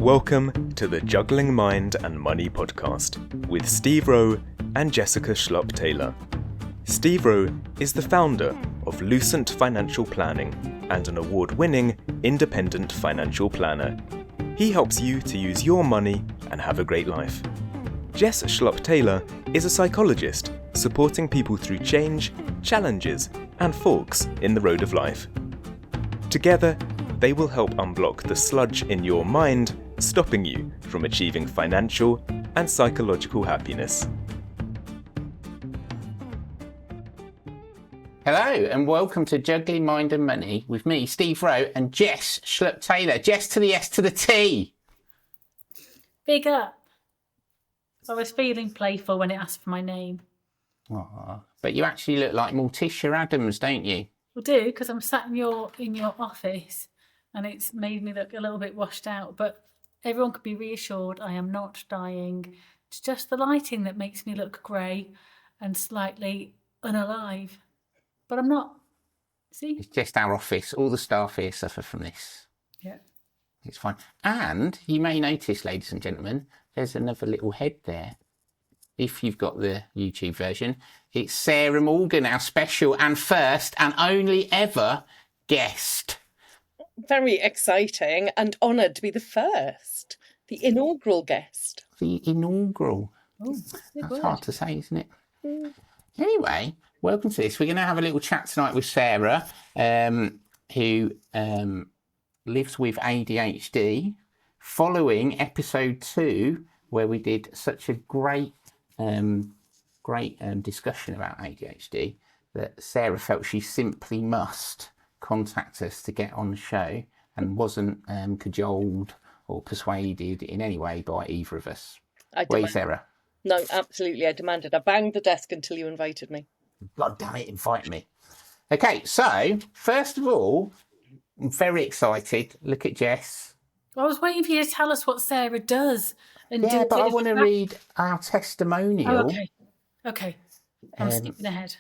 Welcome to the Juggling Mind and Money podcast with Steve Rowe and Jessica Schlupp-Taylor. Steve Rowe is the founder of Lucent Financial Planning and an award-winning independent financial planner. He helps you to use your money and have a great life. Jess Schlupp-Taylor is a psychologist supporting people through change, challenges, and forks in the road of life. Together, they will help unblock the sludge in your mind, stopping you from achieving financial and psychological happiness. Hello and welcome to Juggling Mind and Money with me, Steve Rowe, and Jess Schlupp-Taylor. Jess to the S to the T. Big up. I was feeling playful when it asked for my name. Aww. But you actually look like Morticia Adams, don't you? I do, because I'm sat in your office and it's made me look a little bit washed out. But everyone could be reassured I am not dying. It's just the lighting that makes me look grey and slightly unalive. But I'm not. See? It's just our office. All the staff here suffer from this. Yeah. It's fine. And you may notice, ladies and gentlemen, there's another little head there. If you've got the YouTube version, it's Sarah Morgan, our special and first and only ever guest. Very exciting and honoured to be the first, the inaugural guest. The inaugural. Oh, That's hard to say, isn't it? Anyway, welcome to this. We're going to have a little chat tonight with Sarah, who lives with ADHD, following episode 2, where we did such a great discussion about ADHD that Sarah felt she simply must contact us to get on the show and wasn't cajoled or persuaded in any way by either of us. Were you, Sarah? No, absolutely. I demanded. I banged the desk until you invited me. God damn it, invite me. Okay, so first of all, I'm very excited. Look at Jess. I was waiting for you to tell us what Sarah does. And Yeah, but I want to read our testimonial. Oh, okay. I'm skipping ahead.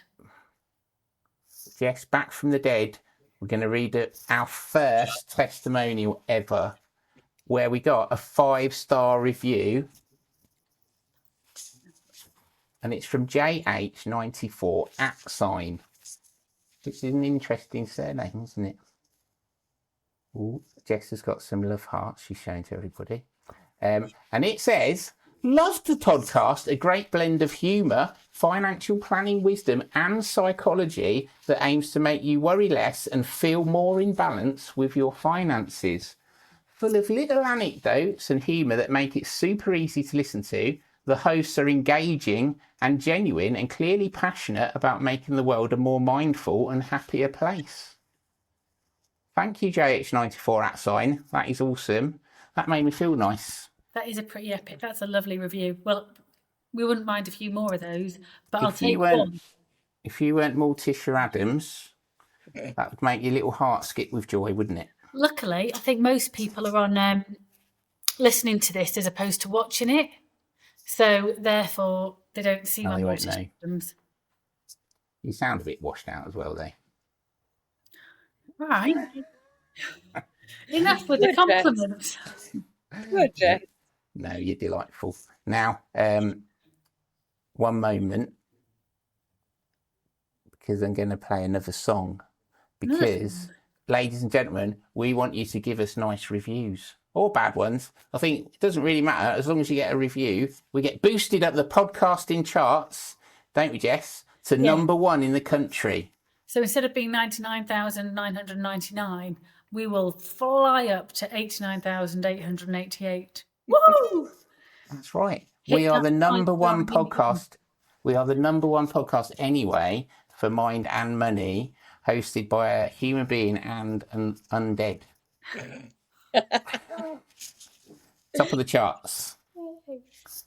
Jess, back from the dead. We're going to read our first testimonial ever, where we got a 5-star review. And it's from JH94 @, which is an interesting surname, isn't it? Ooh, Jess has got some love hearts she's showing to everybody. And it says, "Love the podcast, a great blend of humour, financial planning wisdom and psychology that aims to make you worry less and feel more in balance with your finances. Full of little anecdotes and humour that make it super easy to listen to. The hosts are engaging and genuine and clearly passionate about making the world a more mindful and happier place." Thank you, JH94 @. That is awesome. That made me feel nice. That is a pretty epic. That's a lovely review. Well, we wouldn't mind a few more of those, but I'll take one. If you weren't Morticia Adams, that would make your little heart skip with joy, wouldn't it? Luckily, I think most people are on listening to this as opposed to watching it. So, therefore, they don't see my Morticia Adams. You sound a bit washed out as well, though. Right. Enough with the compliments. Good, Jess. No, you're delightful. Now, one moment, because I'm going to play another song. Because, ladies and gentlemen, we want you to give us nice reviews. Or bad ones. I think it doesn't really matter. As long as you get a review, we get boosted up the podcasting charts, don't we, Jess? To number 1 in the country. So instead of being 99,999, we will fly up to 89,888. Woo! That's right. We are the number 1 podcast. We are the number 1 podcast anyway for Mind and Money, hosted by a human being and an undead. Top of the charts.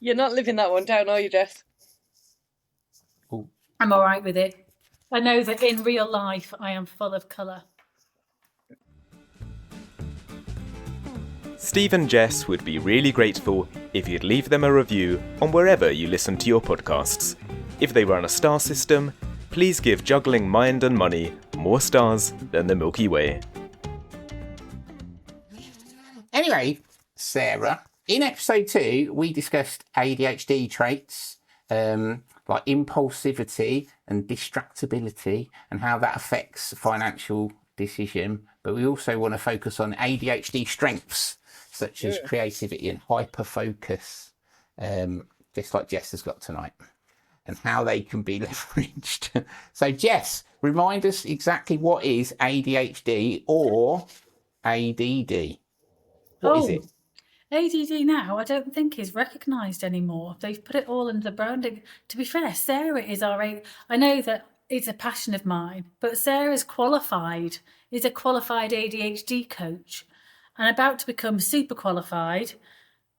You're not living that one down, are you, Jess? Ooh. I'm all right with it. I know that in real life I am full of colour. Steve and Jess would be really grateful if you'd leave them a review on wherever you listen to your podcasts. If they run a star system, please give Juggling Mind and Money more stars than the Milky Way. Anyway, Sarah. In episode 2, we discussed ADHD traits, like impulsivity and distractibility, and how that affects financial decision. But we also want to focus on ADHD strengths, such as creativity and hyperfocus, just like Jess has got tonight, and how they can be leveraged. So, Jess, remind us exactly what is ADHD or ADD. What is it? ADD now, I don't think is recognised anymore. They've put it all under the branding. To be fair, Sarah is I know that it's a passion of mine, but Sarah's qualified, is a qualified ADHD coach and about to become super qualified.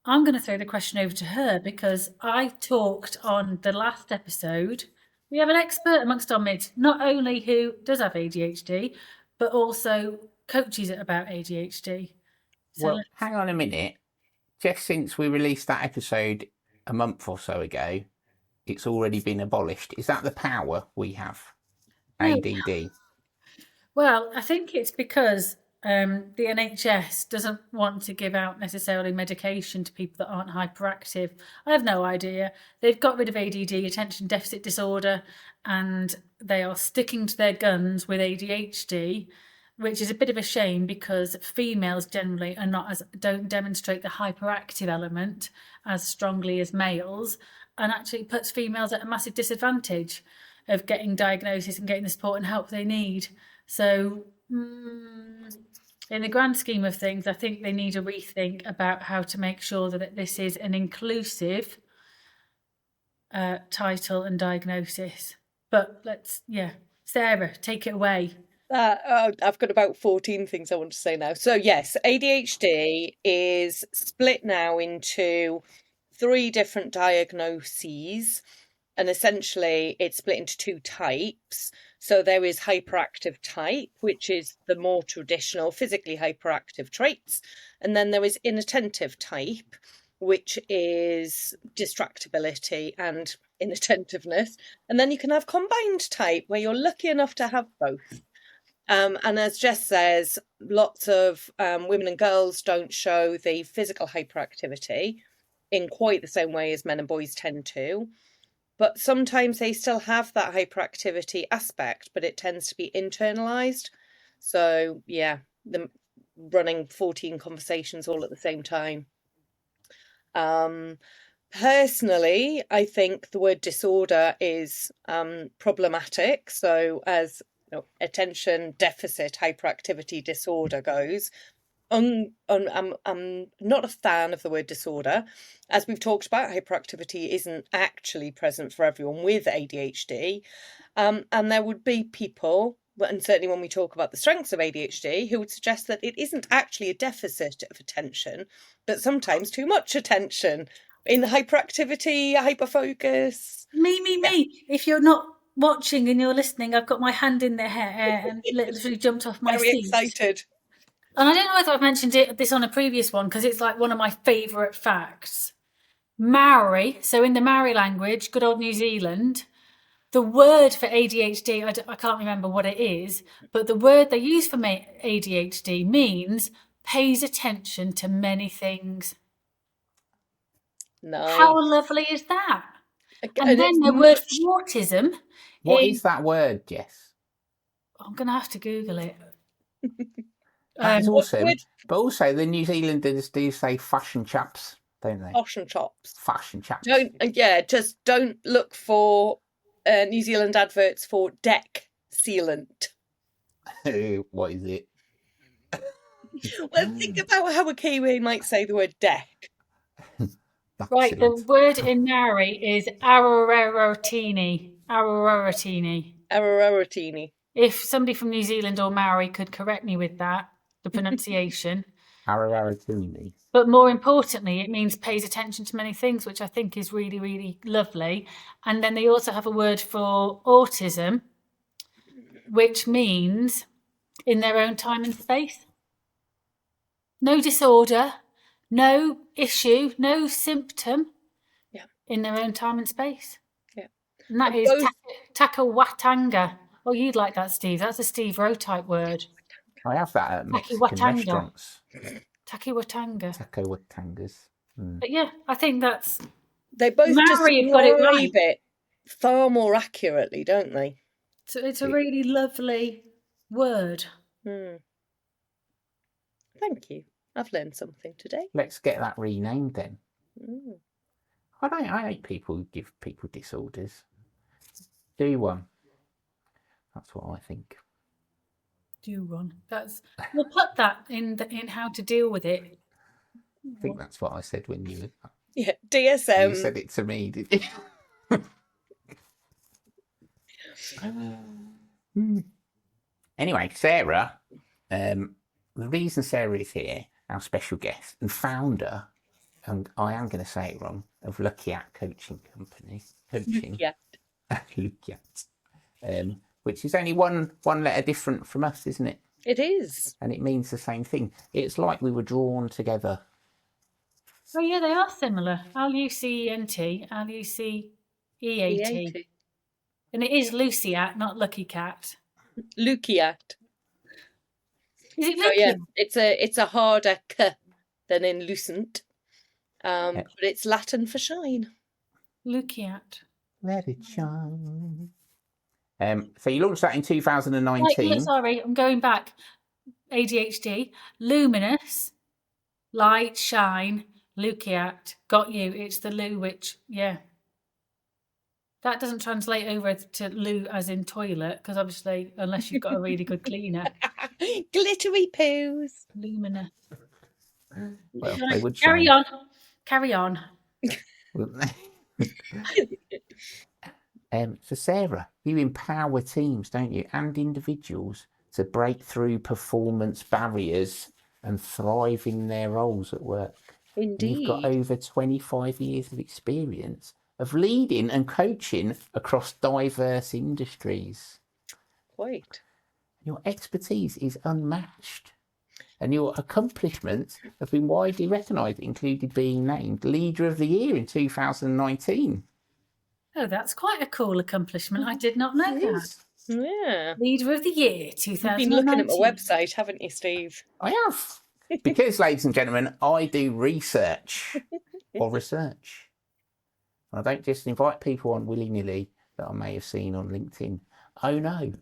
I'm going to throw the question over to her because I talked on the last episode. We have an expert amongst our midst, not only who does have ADHD, but also coaches about ADHD. So Well, hang on a minute. Just since we released that episode a month or so ago, it's already been abolished. Is that the power we have? No. ADD. Well, I think it's because the NHS doesn't want to give out necessarily medication to people that aren't hyperactive. I have no idea. They've got rid of ADD, attention deficit disorder, and they are sticking to their guns with ADHD, which is a bit of a shame because females generally don't demonstrate the hyperactive element as strongly as males, and actually puts females at a massive disadvantage of getting diagnosis and getting the support and help they need. So in the grand scheme of things, I think they need a rethink about how to make sure that this is an inclusive title and diagnosis. But Sarah, take it away. I've got about 14 things I want to say now. So yes, ADHD is split now into 3 different diagnoses, and essentially it's split into 2 types. So there is hyperactive type, which is the more traditional physically hyperactive traits, and then there is inattentive type, which is distractibility and inattentiveness, and then you can have combined type, where you're lucky enough to have both. And as Jess says, lots of women and girls don't show the physical hyperactivity in quite the same way as men and boys tend to. But sometimes they still have that hyperactivity aspect, but it tends to be internalized. So, yeah, the running 14 conversations all at the same time. Personally, I think the word disorder is problematic. So as attention deficit hyperactivity disorder goes, I'm not a fan of the word disorder. As we've talked about, hyperactivity isn't actually present for everyone with ADHD. And there would be people, and certainly when we talk about the strengths of ADHD, who would suggest that it isn't actually a deficit of attention, but sometimes too much attention. In hyperactivity, hyperfocus. Me. If you're not watching and you're listening, I've got my hand in the air and literally jumped off my seat. Very excited. And I don't know whether I've mentioned this on a previous one because it's like one of my favourite facts. Maori, so in the Maori language, good old New Zealand, the word for ADHD, I can't remember what it is, but the word they use for ADHD means pays attention to many things. Nice. How lovely is that? And then the word for autism. What is that word, Jess? I'm going to have to Google it. That's awesome. But also the New Zealanders do say fashion chaps, don't they? Fashion chops. Fashion chaps. Just don't look for New Zealand adverts for deck sealant. What is it? Well, think about how a Kiwi might say the word deck. Right, the word in Maori is arororotini. Arororotini. If somebody from New Zealand or Maori could correct me with that, the pronunciation. Arororotini. But more importantly, it means pays attention to many things, which I think is really, really lovely. And then they also have a word for autism, which means in their own time and space. No disorder, no issue, no symptom. Yeah. In their own time and space. Yeah. And that is takawatanga. Oh, you'd like that, Steve. That's a Steve Rowe type word. I have that at Mexican restaurants. Takiwatanga. Takowatangas. But yeah, I think that's They both Maori have got it describe right. it far more accurately, don't they? So it's a really lovely word. Hmm. Thank you. I've learned something today. Let's get that renamed then. Mm. I hate people who give people disorders. Do one. That's what I think. Do one. We'll put that in how to deal with it. I think that's what I said when you DSM. said it to me, did you? Anyway, Sarah, the reason Sarah is here, our special guest and founder, and I am going to say it wrong, of Lucky At Coaching Company. Coaching. Yeah. Lucky At. Which is only one letter different from us, isn't it? It is. And it means the same thing. It's like we were drawn together. Oh yeah, they are similar. L-U-C-E-N-T, L-U-C-E-A-T. And it is Lucy At, not Lucky Cat. Lukiat. Is it So Lucky? yeah, it's a harder k than in lucent. But it's Latin for shine. Lucky At. Let it shine. So you launched that in 2019. Right, sorry, I'm going back. ADHD, luminous, light, shine, Lukiat, got you. It's the loo, which, yeah. That doesn't translate over to loo as in toilet, because obviously, unless you've got a really good cleaner. Glittery poos. Luminous. Well, they would Carry shine. on. Carry on. So Sarah, you empower teams, don't you, and individuals to break through performance barriers and thrive in their roles at work. Indeed. And you've got over 25 years of experience of leading and coaching across diverse industries. Quite. Your expertise is unmatched, and your accomplishments have been widely recognised, including being named Leader of the Year in 2019. Oh, that's quite a cool accomplishment. I did not know that. Yeah. Leader of the Year, 2019. You've been looking at my website, haven't you, Steve? I have. Because, ladies and gentlemen, I do research. And I don't just invite people on willy-nilly that I may have seen on LinkedIn. Oh, no.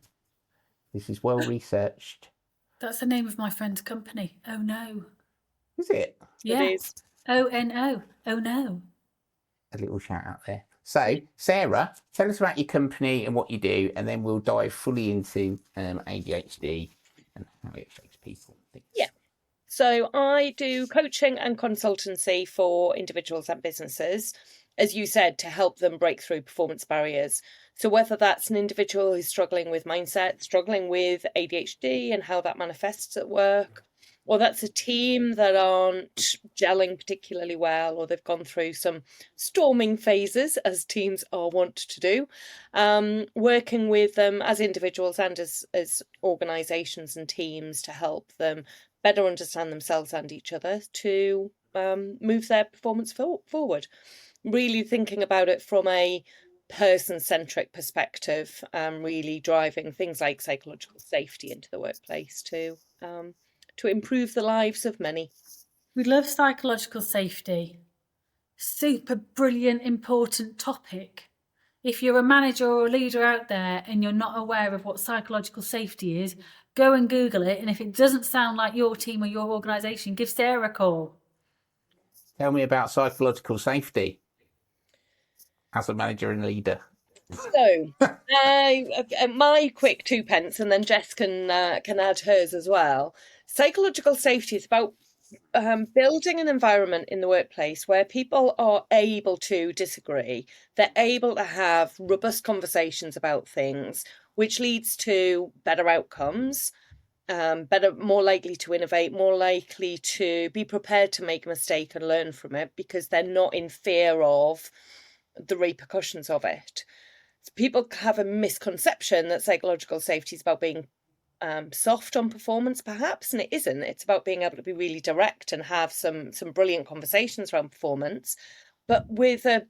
This is well researched. That's the name of my friend's company. Oh, no. Is it? Yeah. It is. O-N-O. Oh, no. A little shout out there. So, Sarah, tell us about your company and what you do, and then we'll dive fully into ADHD and how it affects people. Yeah. So I do coaching and consultancy for individuals and businesses, as you said, to help them break through performance barriers. So whether that's an individual who's struggling with mindset, struggling with ADHD and how that manifests at work, or that's a team that aren't gelling particularly well, or they've gone through some storming phases, as teams are wont to do, working with them as individuals and as organisations and teams to help them better understand themselves and each other to move their performance forward. Really thinking about it from a person-centric perspective, really driving things like psychological safety into the workplace to improve the lives of many. We love psychological safety. Super brilliant, important topic. If you're a manager or a leader out there and you're not aware of what psychological safety is, go and Google it. And if it doesn't sound like your team or your organisation, give Sarah a call. Tell me about psychological safety as a manager and leader. So, my quick 2 pence, and then Jess can add hers as well. Psychological safety is about building an environment in the workplace where people are able to disagree. They're able to have robust conversations about things, which leads to better outcomes, more likely to innovate, more likely to be prepared to make a mistake and learn from it because they're not in fear of the repercussions of it. So people have a misconception that psychological safety is about being soft on performance, perhaps, and it isn't. It's about being able to be really direct and have some brilliant conversations around performance, but with a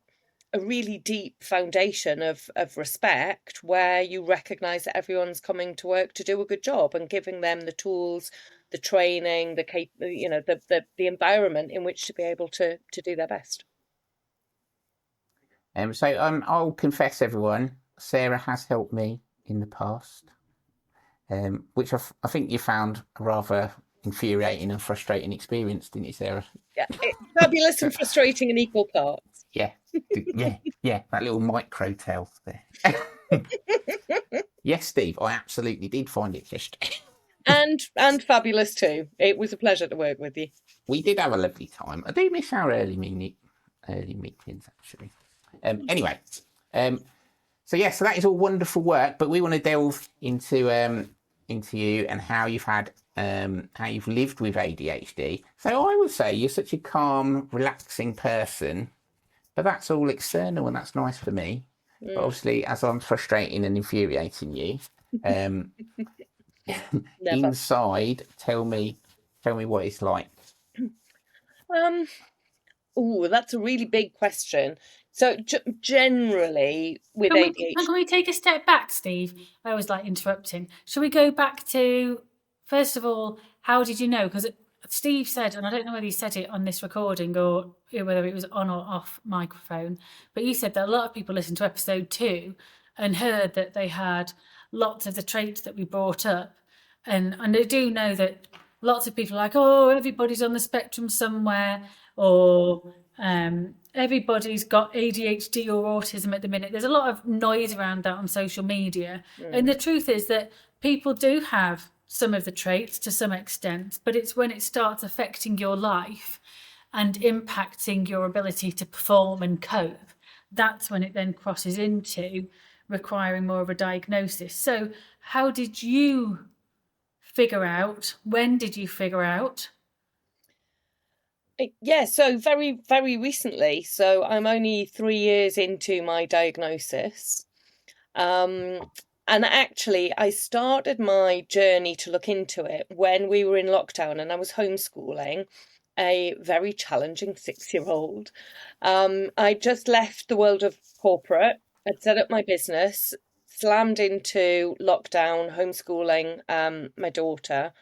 really deep foundation of respect, where you recognise that everyone's coming to work to do a good job and giving them the tools the training, the environment in which to be able to do their best. So I'll confess, everyone, Sarah has helped me in the past, which I think you found a rather infuriating and frustrating experience, didn't you, Sarah? Yeah, fabulous and frustrating in equal parts. Yeah, yeah, that little micro tale there. Yes, Steve, I absolutely did find it frustrating. And fabulous too. It was a pleasure to work with you. We did have a lovely time. I do miss our early meetings, actually. Anyway, so that is all wonderful work, but we want to delve into you and how you've lived with ADHD. So I would say you're such a calm, relaxing person, but that's all external and that's nice for me. But obviously, as I'm frustrating and infuriating you, inside, tell me what it's like. Oh, that's a really big question. So generally with ADHD... Can we take a step back, Steve? I always like interrupting. Shall we go back to, first of all, how did you know? Because Steve said, and I don't know whether he said it on this recording or whether it was on or off microphone, but you said that a lot of people listened to episode 2 and heard that they had lots of the traits that we brought up. And I do know that lots of people are like, oh, everybody's on the spectrum somewhere, or everybody's got ADHD or autism at the minute. There's a lot of noise around that on social media. And the truth is that people do have some of the traits to some extent, but it's when it starts affecting your life and impacting your ability to perform and cope, that's when it then crosses into requiring more of a diagnosis. So how did you figure out? When did you figure out? Yeah, so very, very recently. So I'm only 3 years into my diagnosis. And actually, I started my journey to look into it when we were in lockdown and I was homeschooling a very challenging 6-year-old. I just left the world of corporate. I'd set up my business, slammed into lockdown, homeschooling my daughter.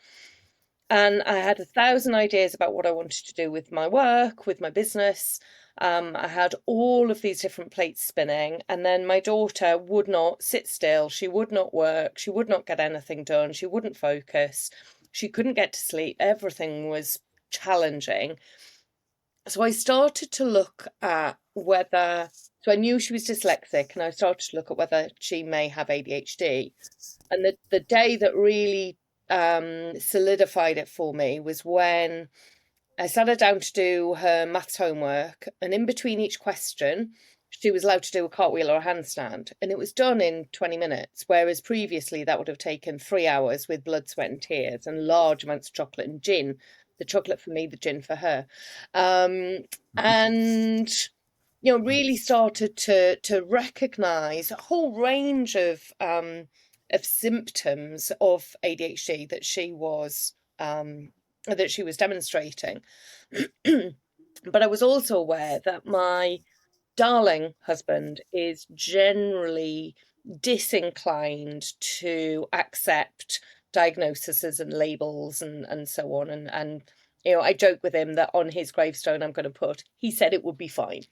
And I had 1,000 ideas about what I wanted to do with my work, with my business. I had all of these different plates spinning, and then my daughter would not sit still. She would not work. She would not get anything done. She wouldn't focus. She couldn't get to sleep. Everything was challenging. So I started to look at so I knew she was dyslexic, and I started to look at whether she may have ADHD. And the day that really solidified it for me was when I sat her down to do her maths homework, and in between each question she was allowed to do a cartwheel or a handstand, and it was done in 20 minutes, whereas previously that would have taken 3 hours with blood, sweat and tears and large amounts of chocolate and gin. The chocolate for me, the gin for her. And really started to recognise a whole range of symptoms of ADHD that she was demonstrating. But I was also aware that my darling husband is generally disinclined to accept diagnoses and labels and so on. And I joke with him that on his gravestone I'm going to put, he said it would be fine.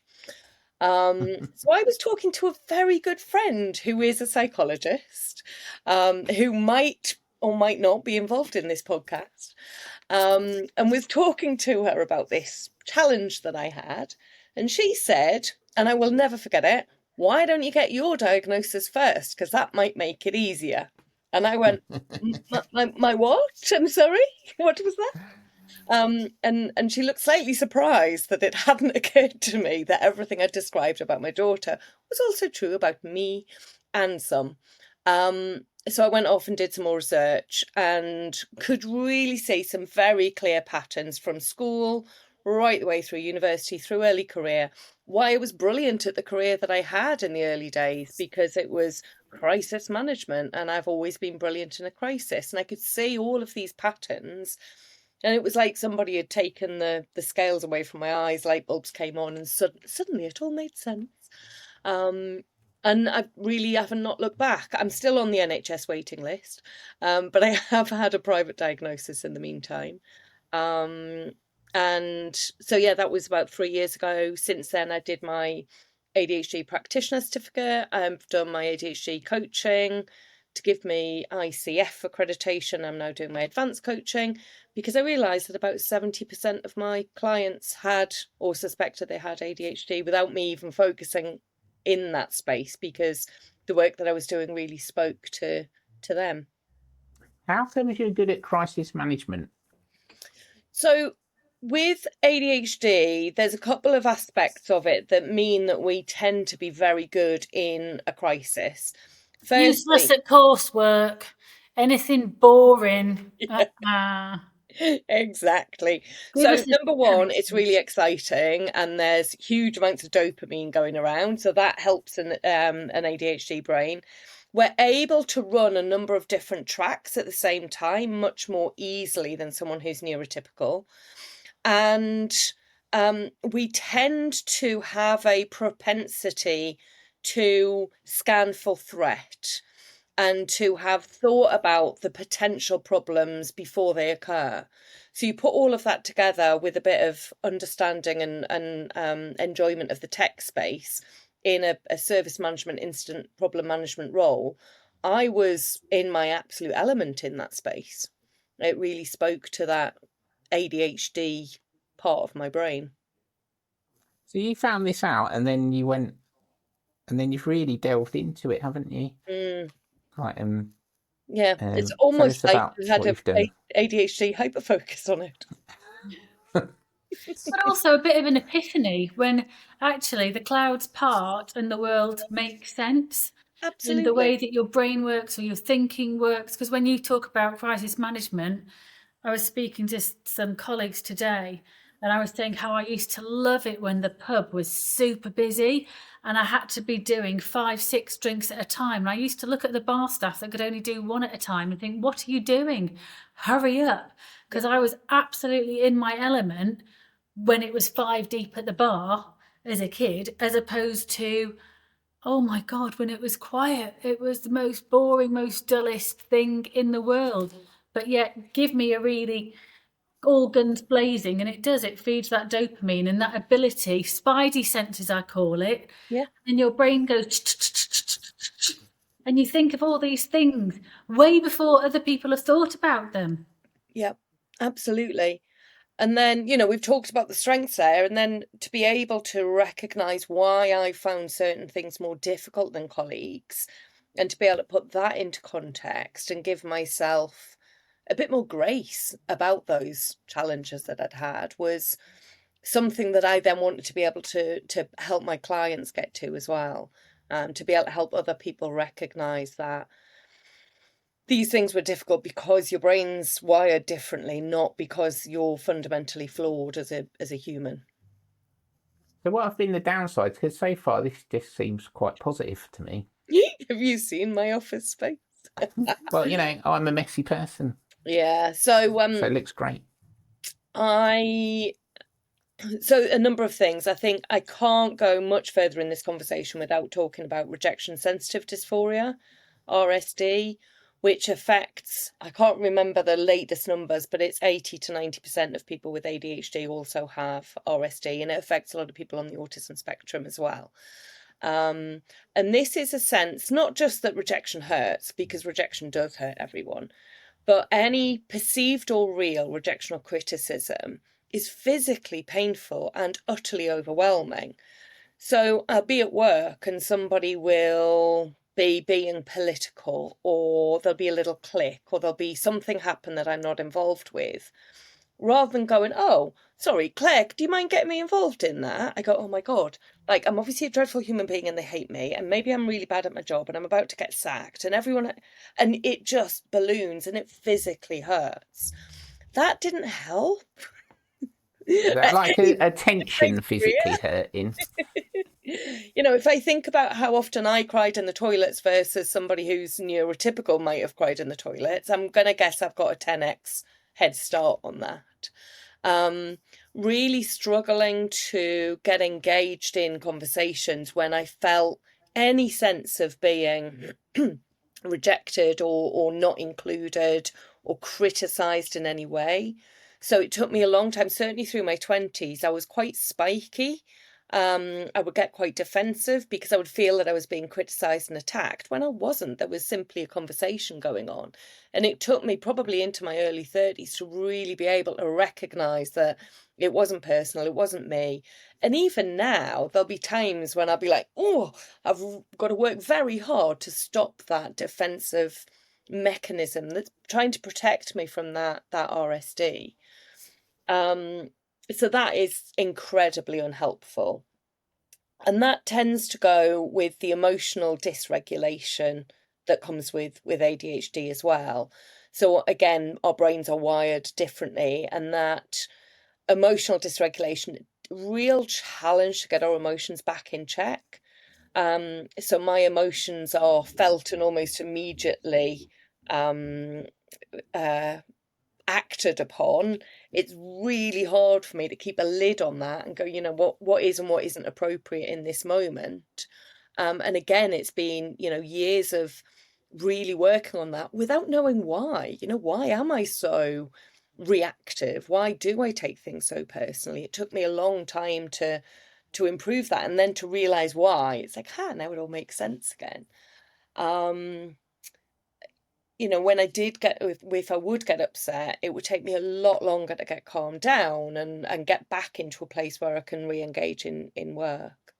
So I was talking to a very good friend who is a psychologist, who might or might not be involved in this podcast, and was talking to her about this challenge that I had. And she said, and I will never forget it, why don't you get your diagnosis first? Because that might make it easier. And I went, my what? I'm sorry? What was that? And she looked slightly surprised that it hadn't occurred to me that everything I described about my daughter was also true about me and some. So I went off and did some more research and could really see some very clear patterns from school right the way through university, through early career, why I was brilliant at the career that I had in the early days, because it was crisis management and I've always been brilliant in a crisis. And I could see all of these patterns. And it was like somebody had taken the scales away from my eyes, light bulbs came on, and suddenly it all made sense. And And I really haven't not looked back. I'm still on the NHS waiting list, but I have had a private diagnosis in the meantime. And so, yeah, that was about 3 years ago. Since then, I did my ADHD practitioner certificate. I've done my ADHD coaching to give me ICF accreditation. I'm now doing my advanced coaching because I realised that about 70% of my clients had or suspected they had ADHD without me even focusing in that space, because the work that I was doing really spoke to them. How come you're good at crisis management? So with ADHD, there's a couple of aspects of it that mean that we tend to be very good in a crisis. Useless Firstly, at coursework, anything boring. exactly. Give So us a number one, it's chance. really exciting and there's huge amounts of dopamine going around. So that helps an ADHD brain. We're able to run a number of different tracks at the same time, much more easily than someone who's neurotypical. And we tend to have a propensity to scan for threat and to have thought about the potential problems before they occur. So you put all of that together with a bit of understanding and enjoyment of the tech space in a service management, incident problem management role. I was in my absolute element in that space. It really spoke to that ADHD part of my brain. So you found this out, and then you went, and then you've really delved into it, haven't you? Like, Yeah, it's tell almost us like about you had what a you've done. ADHD hyperfocus on it. But also a bit of an epiphany when actually the clouds part and the world makes sense. In the Absolutely. way that your brain works or your thinking works. Because when you talk about crisis management, I was speaking to some colleagues today and I was saying how I used to love it when the pub was super busy and I had to be doing 5-6 drinks at a time. And I used to look at the bar staff that could only do one at a time and think, what are you doing? Hurry up. Because I was absolutely in my element when it was 5 deep at the bar as a kid, as opposed to, oh my God, when it was quiet, it was the most boring, most dullest thing in the world. But yet, give me a really all guns blazing, and it does, it feeds that dopamine and that ability, spidey senses, I call it. Yeah. And your brain goes, and you think of all these things way before other people have thought about them. Yeah, absolutely. And then, we've talked about the strengths there, and then to be able to recognize why I found certain things more difficult than colleagues, and to be able to put that into context and give myself a bit more grace about those challenges that I'd had was something that I then wanted to be able to help my clients get to as well, to be able to help other people recognize that these things were difficult because your brain's wired differently, not because you're fundamentally flawed as a human. So what have been the downsides? Because so far this just seems quite positive to me. Have you seen my office space? Well, I'm a messy person, Yeah. so it looks great. So a number of things. I think I can't go much further in this conversation without talking about rejection sensitive dysphoria, RSD, which affects, I can't remember the latest numbers, but it's 80 to 90% of people with ADHD also have RSD, and it affects a lot of people on the autism spectrum as well. And this is a sense, not just that rejection hurts, because rejection does hurt everyone, but any perceived or real rejection or criticism is physically painful and utterly overwhelming. So I'll be at work and somebody will be being political, or there'll be a little click, or there'll be something happen that I'm not involved with. Rather than going, oh, sorry, Claire, do you mind getting me involved in that? I go, oh my God, like, I'm obviously a dreadful human being and they hate me, and maybe I'm really bad at my job and I'm about to get sacked, and it just balloons and it physically hurts. That didn't help. Like a tension physically hurting. If I think about how often I cried in the toilets versus somebody who's neurotypical might have cried in the toilets, I'm going to guess I've got a 10x head start on that. Really struggling to get engaged in conversations when I felt any sense of being rejected or not included or criticised in any way. So it took me a long time, certainly through my 20s. I was quite spiky. I would get quite defensive because I would feel that I was being criticised and attacked when I wasn't. There was simply a conversation going on. And it took me probably into my early 30s to really be able to recognise that it wasn't personal, it wasn't me. And even now, there'll be times when I'll be like, oh, I've got to work very hard to stop that defensive mechanism that's trying to protect me from that RSD. So that is incredibly unhelpful. And that tends to go with the emotional dysregulation that comes with ADHD as well. So again, our brains are wired differently, and that emotional dysregulation, real challenge to get our emotions back in check. So my emotions are felt and almost immediately acted upon. It's really hard for me to keep a lid on that and go, what is and what isn't appropriate in this moment. And again, it's been, years of really working on that without knowing why. Why am I so reactive? Why do I take things so personally? It took me a long time to improve that, and then to realize why. It's like, now it all makes sense again. When I did if I would get upset, it would take me a lot longer to get calmed down and get back into a place where I can re-engage in work.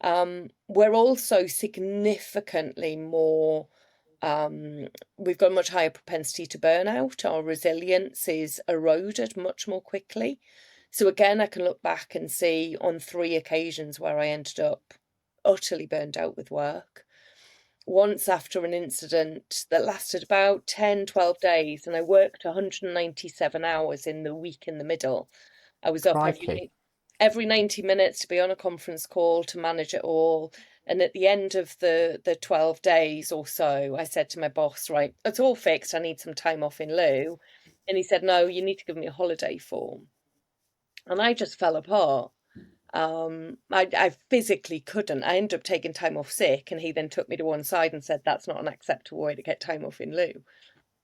We're also significantly more, we've got a much higher propensity to burnout. Our resilience is eroded much more quickly. So again, I can look back and see on 3 occasions where I ended up utterly burned out with work. Once after an incident that lasted about 10, 12 days, and I worked 197 hours in the week in the middle. I was up every 90 minutes to be on a conference call to manage it all. And at the end of the 12 days or so, I said to my boss, right, it's all fixed. I need some time off in lieu. And he said, no, you need to give me a holiday form. And I just fell apart. I physically couldn't. I ended up taking time off sick, and he then took me to one side and said, that's not an acceptable way to get time off in lieu.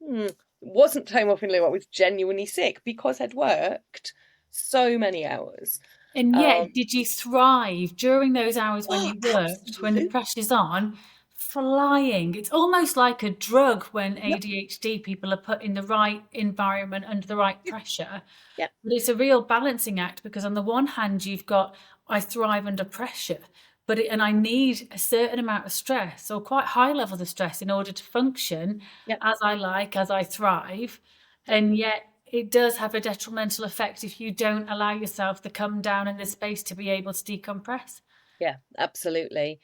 It wasn't time off in lieu. I was genuinely sick because I'd worked so many hours. And yet, did you thrive during those hours when you worked, absolutely. when the pressure's on? Flying. It's almost like a drug when Yep. ADHD people are put in the right environment under the right pressure. Yep. But it's a real balancing act, because on the one hand, you've got, I thrive under pressure, and I need a certain amount of stress, or quite high levels of stress, in order to function Yep. as I thrive. And yet it does have a detrimental effect if you don't allow yourself the come down and the space to be able to decompress. Yeah, absolutely.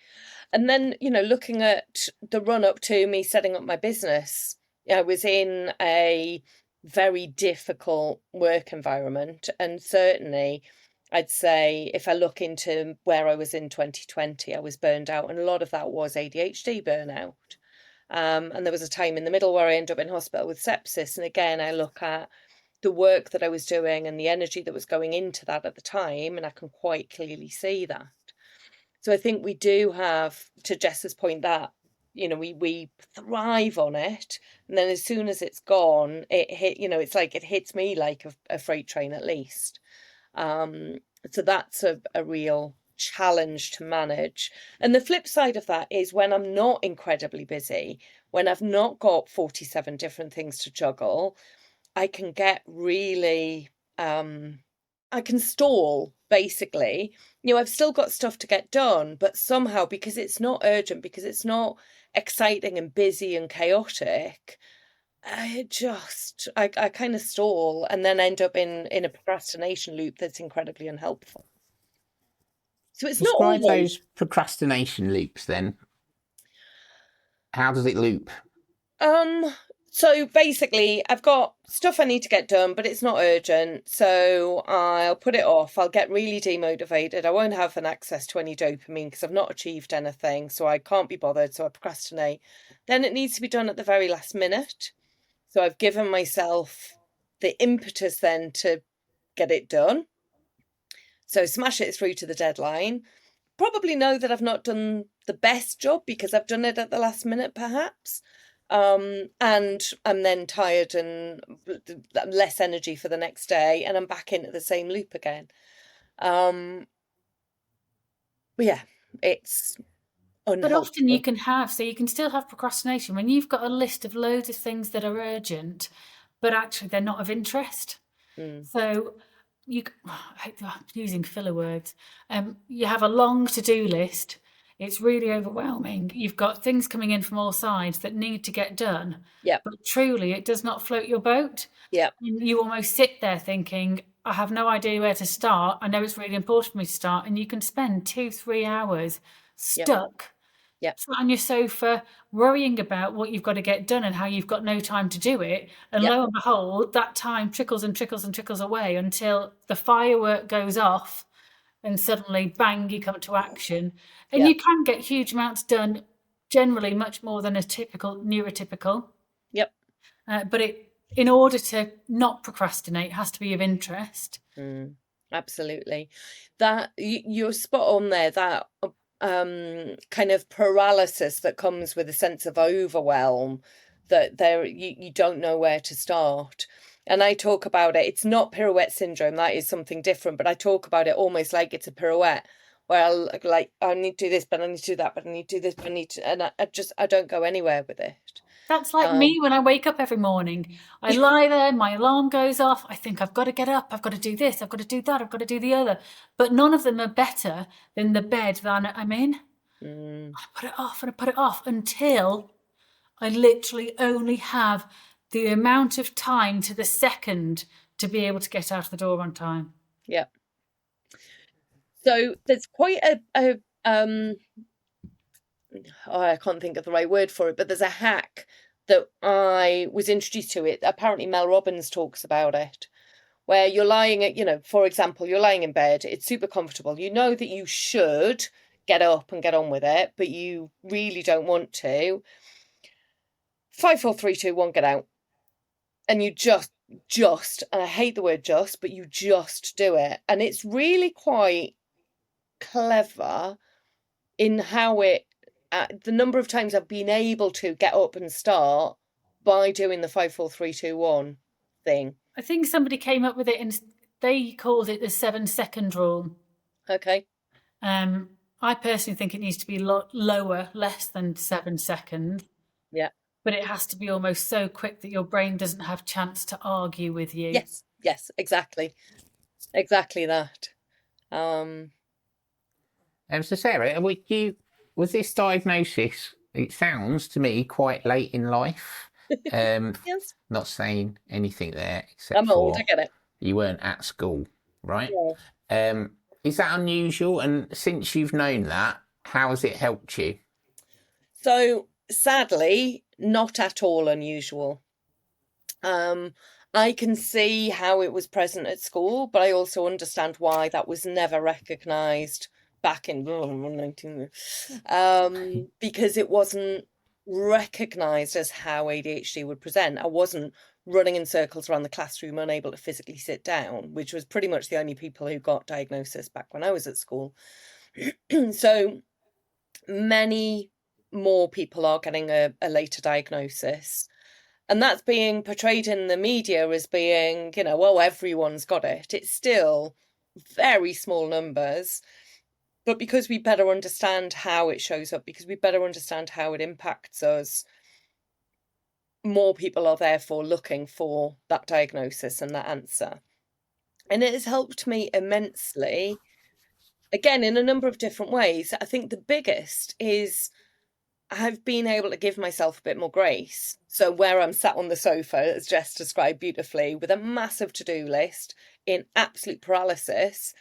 And then, looking at the run up to me setting up my business, I was in a very difficult work environment. And certainly, I'd say if I look into where I was in 2020, I was burned out. And a lot of that was ADHD burnout. And there was a time in the middle where I ended up in hospital with sepsis. And again, I look at the work that I was doing and the energy that was going into that at the time, and I can quite clearly see that. So I think we do have, to Jess's point, that, we thrive on it. And then as soon as it's gone, it's like it hits me like a freight train at least. So that's a real challenge to manage. And the flip side of that is when I'm not incredibly busy, when I've not got 47 different things to juggle, I can get really, I can stall, basically. I've still got stuff to get done, but somehow, because it's not urgent, because it's not exciting and busy and chaotic, I kind of stall and then end up in a procrastination loop that's incredibly unhelpful. So it's not always... Describe those procrastination loops then. How does it loop? So basically, I've got stuff I need to get done, but it's not urgent. So I'll put it off. I'll get really demotivated. I won't have an access to any dopamine because I've not achieved anything. So I can't be bothered. So I procrastinate. Then it needs to be done at the very last minute. So I've given myself the impetus then to get it done. So smash it through to the deadline. probably know that I've not done the best job because I've done it at the last minute, perhaps. And I'm then tired and less energy for the next day, and I'm back into the same loop again. But yeah, it's unhelpful. But often you can still have procrastination when you've got a list of loads of things that are urgent, but actually they're not of interest. So I hate using filler words. You have a long to-do list. It's really overwhelming. You've got things coming in from all sides that need to get done. Yeah. But truly, it does not float your boat. Yeah. You almost sit there thinking, I have no idea where to start. I know it's really important for me to start. And you can spend 2-3 hours stuck sat on your sofa worrying about what you've got to get done and how you've got no time to do it. And lo and behold, that time trickles and trickles and trickles away until the firework goes off and suddenly, bang, you come to action. And you can get huge amounts done, generally much more than a typical neurotypical. Yep. But in order to not procrastinate, has to be of interest. Absolutely. That you're spot on there. That kind of paralysis that comes with a sense of overwhelm, that you don't know where to start. And I talk about it. It's not pirouette syndrome. That is something different. But I talk about it almost like it's a pirouette, where I need to do this, but I need to do that, but I need to do this, but I need to, and I don't go anywhere with it. That's like me when I wake up every morning. I lie there, my alarm goes off. I think I've got to get up. I've got to do this. I've got to do that. I've got to do the other. But none of them are better than the bed that I'm in. I put it off and I put it off until I literally only have the amount of time to the second to be able to get out of the door on time. Yeah. So there's quite I can't think of the right word for it, but there's a hack that I was introduced to. It apparently Mel Robbins talks about it, where you're lying at, for example, you're lying in bed, it's super comfortable, you know that you should get up and get on with it, but you really don't want to. 5, 4, 3, 2, 1, get out. And you just and I hate the word just, but you just do it. And it's really quite clever in how the number of times I've been able to get up and start by doing the 5, 4, 3, 2, 1 thing. I think somebody came up with it and they called it the 7-second rule. Okay. I personally think it needs to be lower, less than 7 seconds. Yeah. But it has to be almost so quick that your brain doesn't have chance to argue with you. Yes, exactly that. So Sarah, was this diagnosis? It sounds to me quite late in life. Yes. Not saying anything there except I'm old, I get it. You weren't at school, right? Yeah. Is that unusual? And since you've known that, how has it helped you? So sadly, not at all unusual. I can see how it was present at school, but I also understand why that was never recognised back in 19 because it wasn't recognised as how ADHD would present. I wasn't running in circles around the classroom, unable to physically sit down, which was pretty much the only people who got diagnosis back when I was at school. So many more people are getting a later diagnosis. And that's being portrayed in the media as being, well, everyone's got it. It's still very small numbers. But because we better understand how it shows up, because we better understand how it impacts us, more people are therefore looking for that diagnosis and that answer. And it has helped me immensely, again, in a number of different ways. I think the biggest is I've been able to give myself a bit more grace. So where I'm sat on the sofa, as Jess described beautifully, with a massive to-do list in absolute paralysis,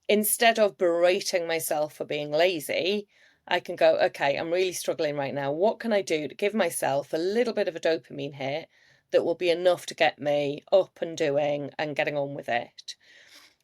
instead of berating myself for being lazy, I can go, okay, I'm really struggling right now. What can I do to give myself a little bit of a dopamine hit that will be enough to get me up and doing and getting on with it?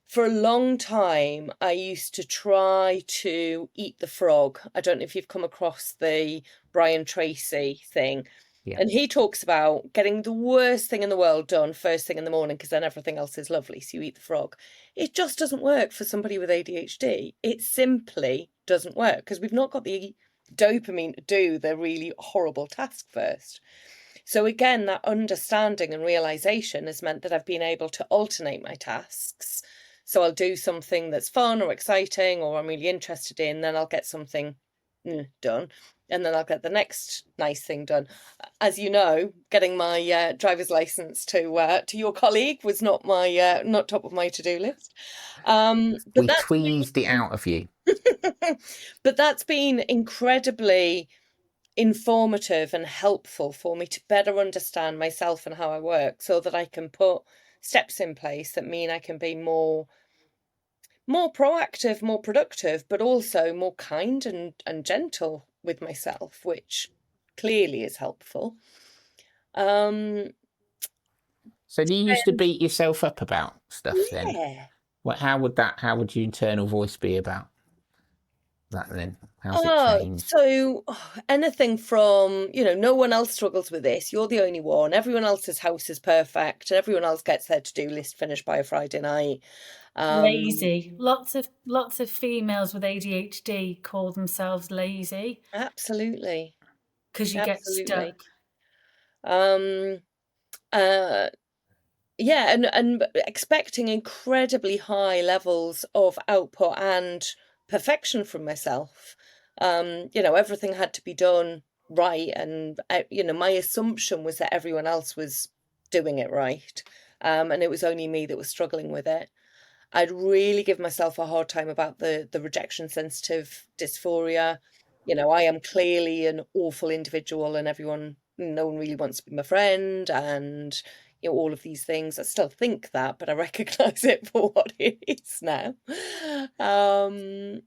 For a long time, I used to try to eat the frog. I don't know if you've come across the Brian Tracy thing. Yeah. And he talks about getting the worst thing in the world done first thing in the morning, because then everything else is lovely. So you eat the frog. It just doesn't work for somebody with ADHD. It simply doesn't work because we've not got the dopamine to do the really horrible task first. So again, that understanding and realization has meant that I've been able to alternate my tasks. So I'll do something that's fun or exciting or I'm really interested in, then I'll get something done, and then I'll get the next nice thing done. As you know, getting my driver's license to your colleague was not my not top of my to-do list. But We that's tweezed it out of you. but that's been incredibly informative and helpful for me to better understand myself and how I work, so that I can put steps in place that mean I can be more proactive, more productive, but also more kind and gentle with myself, which clearly is helpful. So do you used to beat yourself up about stuff then? Yeah. How would your internal voice be about that then? How's it changed? So anything from, no one else struggles with this. You're the only one. Everyone else's house is perfect and everyone else gets their to-do list finished by a Friday night. Lazy. Lots of females with ADHD call themselves lazy Absolutely. because you get stuck. Yeah, and expecting incredibly high levels of output and perfection from myself. Everything had to be done right, and my assumption was that everyone else was doing it right, and it was only me that was struggling with it. I'd really give myself a hard time about the rejection sensitive dysphoria. I am clearly an awful individual and no one really wants to be my friend, and all of these things. I still think that, but I recognize it for what it is now. And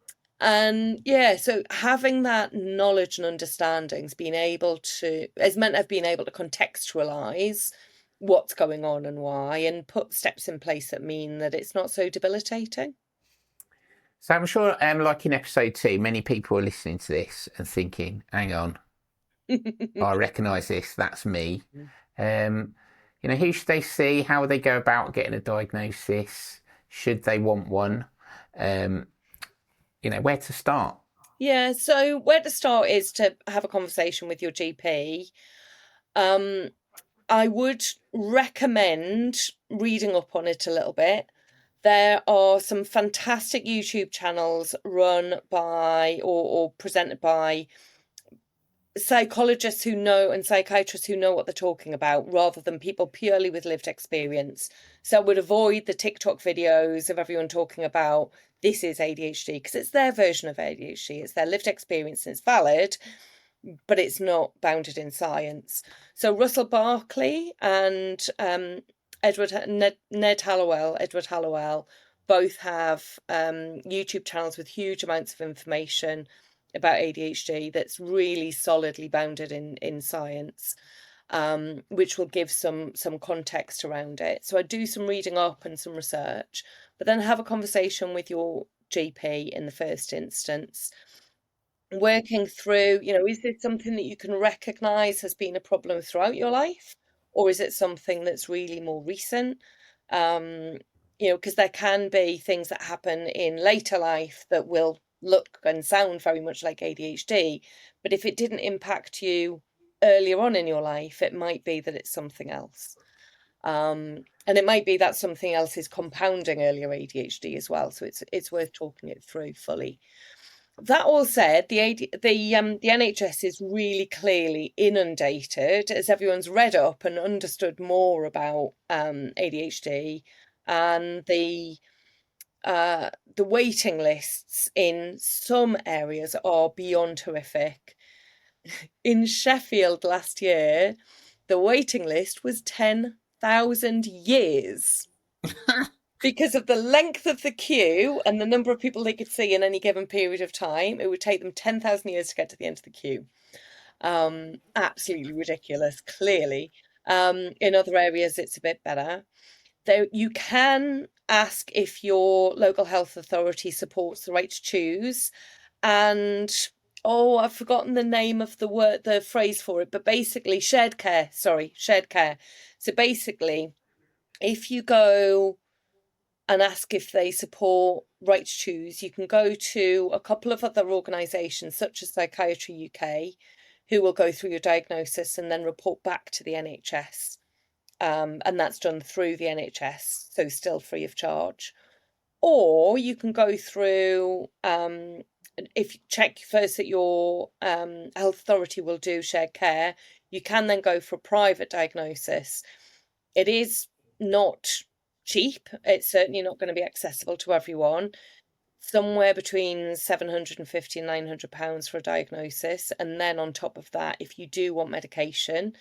yeah, so having that knowledge and understanding's has meant I've been able to contextualize what's going on and why, and put steps in place that mean that it's not so debilitating. So I'm sure, like in episode 2, many people are listening to this and thinking, hang on, I recognise this, that's me. Who should they see? How would they go about getting a diagnosis? Should they want one? Where to start? Yeah, so where to start is to have a conversation with your GP. I would recommend reading up on it a little bit. There are some fantastic YouTube channels run by or presented by psychologists who know and psychiatrists who know what they're talking about, rather than people purely with lived experience. So I would avoid the TikTok videos of everyone talking about this is ADHD, because it's their version of ADHD. It's their lived experience and it's valid, but it's not bounded in science. So Russell Barkley and Edward Hallowell both have YouTube channels with huge amounts of information about ADHD that's really solidly bounded in science, which will give some context around it. So I do some reading up and some research, but then have a conversation with your GP in the first instance, working through, is this something that you can recognise has been a problem throughout your life, or is it something that's really more recent? Because there can be things that happen in later life that will look and sound very much like ADHD, but if it didn't impact you earlier on in your life, it might be that it's something else. And it might be that something else is compounding earlier ADHD as well. So it's worth talking it through fully. That all said, the NHS is really clearly inundated as everyone's read up and understood more about ADHD, and the waiting lists in some areas are beyond horrific. In Sheffield last year, the waiting list was 10,000 years. Because of the length of the queue and the number of people they could see in any given period of time, it would take them 10,000 years to get to the end of the queue. Absolutely ridiculous, clearly. In other areas, it's a bit better. Though you can ask if your local health authority supports the right to choose. And, I've forgotten the name of the phrase for it, but basically shared care. So basically, if you go and ask if they support Right to Choose, you can go to a couple of other organisations such as Psychiatry UK, who will go through your diagnosis and then report back to the NHS. And that's done through the NHS, so still free of charge. Or you can go through, if you check first that your health authority will do shared care, you can then go for a private diagnosis. It is not cheap. It's certainly not going to be accessible to everyone. Somewhere between £750 and £900 for a diagnosis. And then on top of that, if you do want medication,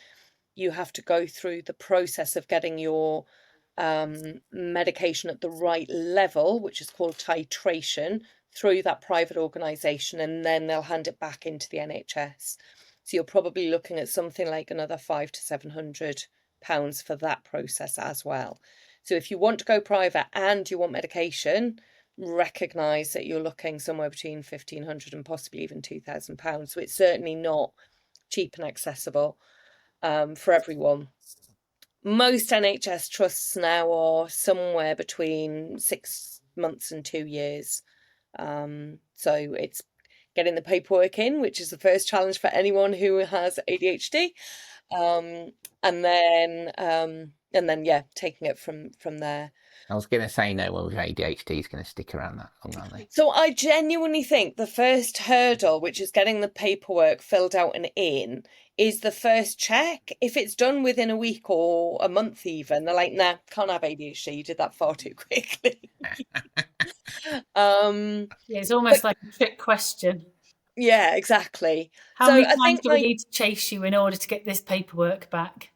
you have to go through the process of getting your medication at the right level, which is called titration, through that private organisation, and then they'll hand it back into the NHS. So you're probably looking at something like another £500 to £700 for that process as well. So if you want to go private and you want medication, recognise that you're looking somewhere between £1,500 and possibly even £2,000. So it's certainly not cheap and accessible for everyone. Most NHS trusts now are somewhere between 6 months and 2 years. So it's getting the paperwork in, which is the first challenge for anyone who has ADHD. And then yeah, taking it from there. I was going to say no one with ADHD is going to stick around that long, aren't they? So I genuinely think the first hurdle, which is getting the paperwork filled out and in, is the first check. If it's done within a week or a month even, they're like, nah, can't have ADHD, you did that far too quickly. Yeah, it's almost like a trick question. Yeah, exactly. How many times do we need to chase you in order to get this paperwork back?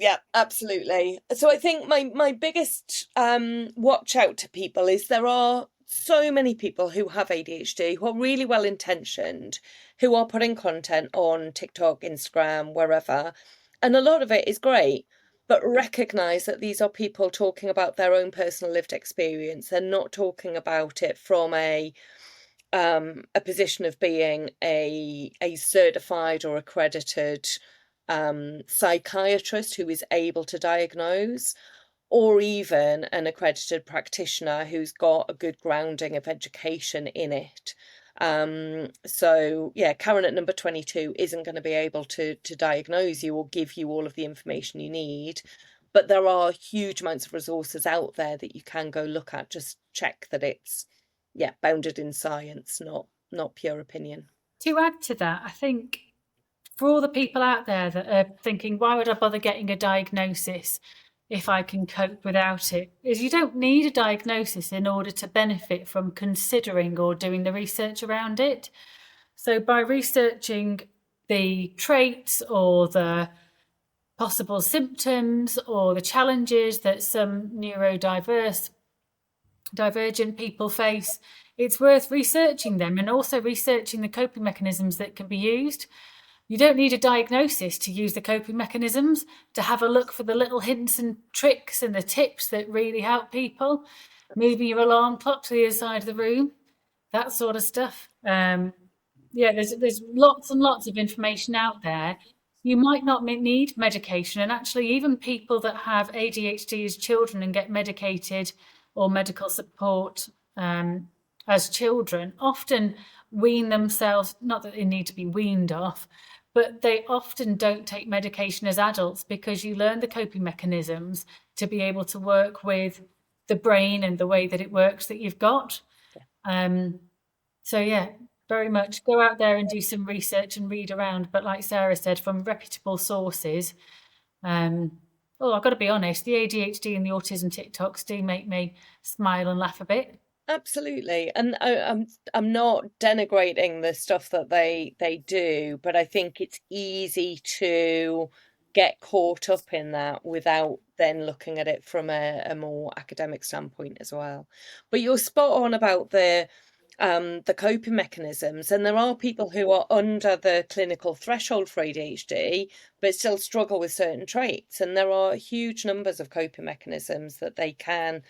Yeah, absolutely. So I think my biggest watch out to people is there are so many people who have ADHD who are really well intentioned, who are putting content on TikTok, Instagram, wherever, and a lot of it is great. But recognise that these are people talking about their own personal lived experience. They're not talking about it from a position of being a certified or accredited psychiatrist who is able to diagnose, or even an accredited practitioner who's got a good grounding of education in it. So yeah, Karen at number 22 isn't going to be able to diagnose you or give you all of the information you need, but there are huge amounts of resources out there that you can go look at. Just check that it's bounded in science, not pure opinion. To add to that, I think for all the people out there that are thinking, why would I bother getting a diagnosis if I can cope without it, is you don't need a diagnosis in order to benefit from considering or doing the research around it. So by researching the traits or the possible symptoms or the challenges that some neurodivergent people face, it's worth researching them and also researching the coping mechanisms that can be used. You don't need a diagnosis to use the coping mechanisms, to have a look for the little hints and tricks and the tips that really help people. Moving your alarm clock to the other side of the room, that sort of stuff. There's lots and lots of information out there. You might not need medication, and actually even people that have ADHD as children and get medicated or medical support as children often wean themselves, not that they need to be weaned off, but they often don't take medication as adults because you learn the coping mechanisms to be able to work with the brain and the way that it works that you've got. So yeah, very much go out there and do some research and read around. But like Sarah said, from reputable sources. I've got to be honest, the ADHD and the autism TikToks do make me smile and laugh a bit. Absolutely. And I'm not denigrating the stuff that they do, but I think it's easy to get caught up in that without then looking at it from a more academic standpoint as well. But you're spot on about the coping mechanisms, and there are people who are under the clinical threshold for ADHD but still struggle with certain traits, and there are huge numbers of coping mechanisms that they can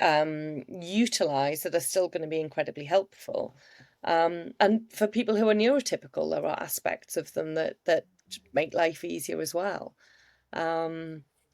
utilize that are still going to be incredibly helpful. And for people who are neurotypical, there are aspects of them that make life easier as well.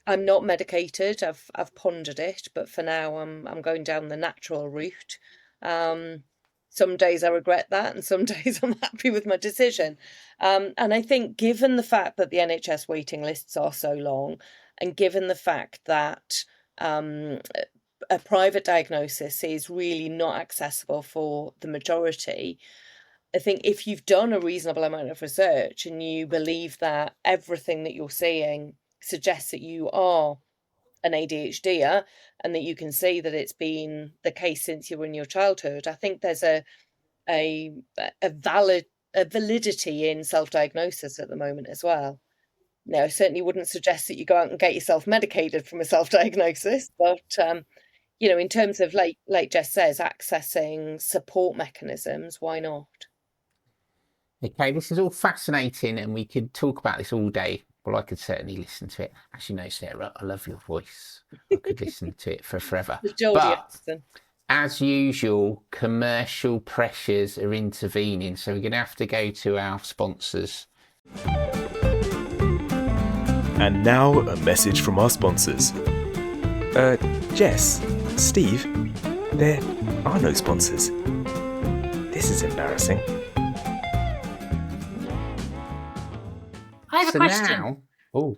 I'm not medicated. I've pondered it, but for now I'm going down the natural route. Some days I regret that, and some days I'm happy with my decision. And I think, given the fact that the NHS waiting lists are so long, and given the fact that a private diagnosis is really not accessible for the majority, I think if you've done a reasonable amount of research and you believe that everything that you're seeing suggests that you are an ADHDer and that you can see that it's been the case since you were in your childhood, I think there's a validity in self-diagnosis at the moment as well. Now, I certainly wouldn't suggest that you go out and get yourself medicated from a self-diagnosis, but in terms of like Jess says, accessing support mechanisms, why not? Okay, this is all fascinating, and we could talk about this all day. Well, I could certainly listen to it. Actually, no, Sarah, I love your voice. I could listen to it for forever. But as usual, commercial pressures are intervening, so we're going to have to go to our sponsors. And now a message from our sponsors. Jess, Steve, there are no sponsors. This is embarrassing. I have a question. Now,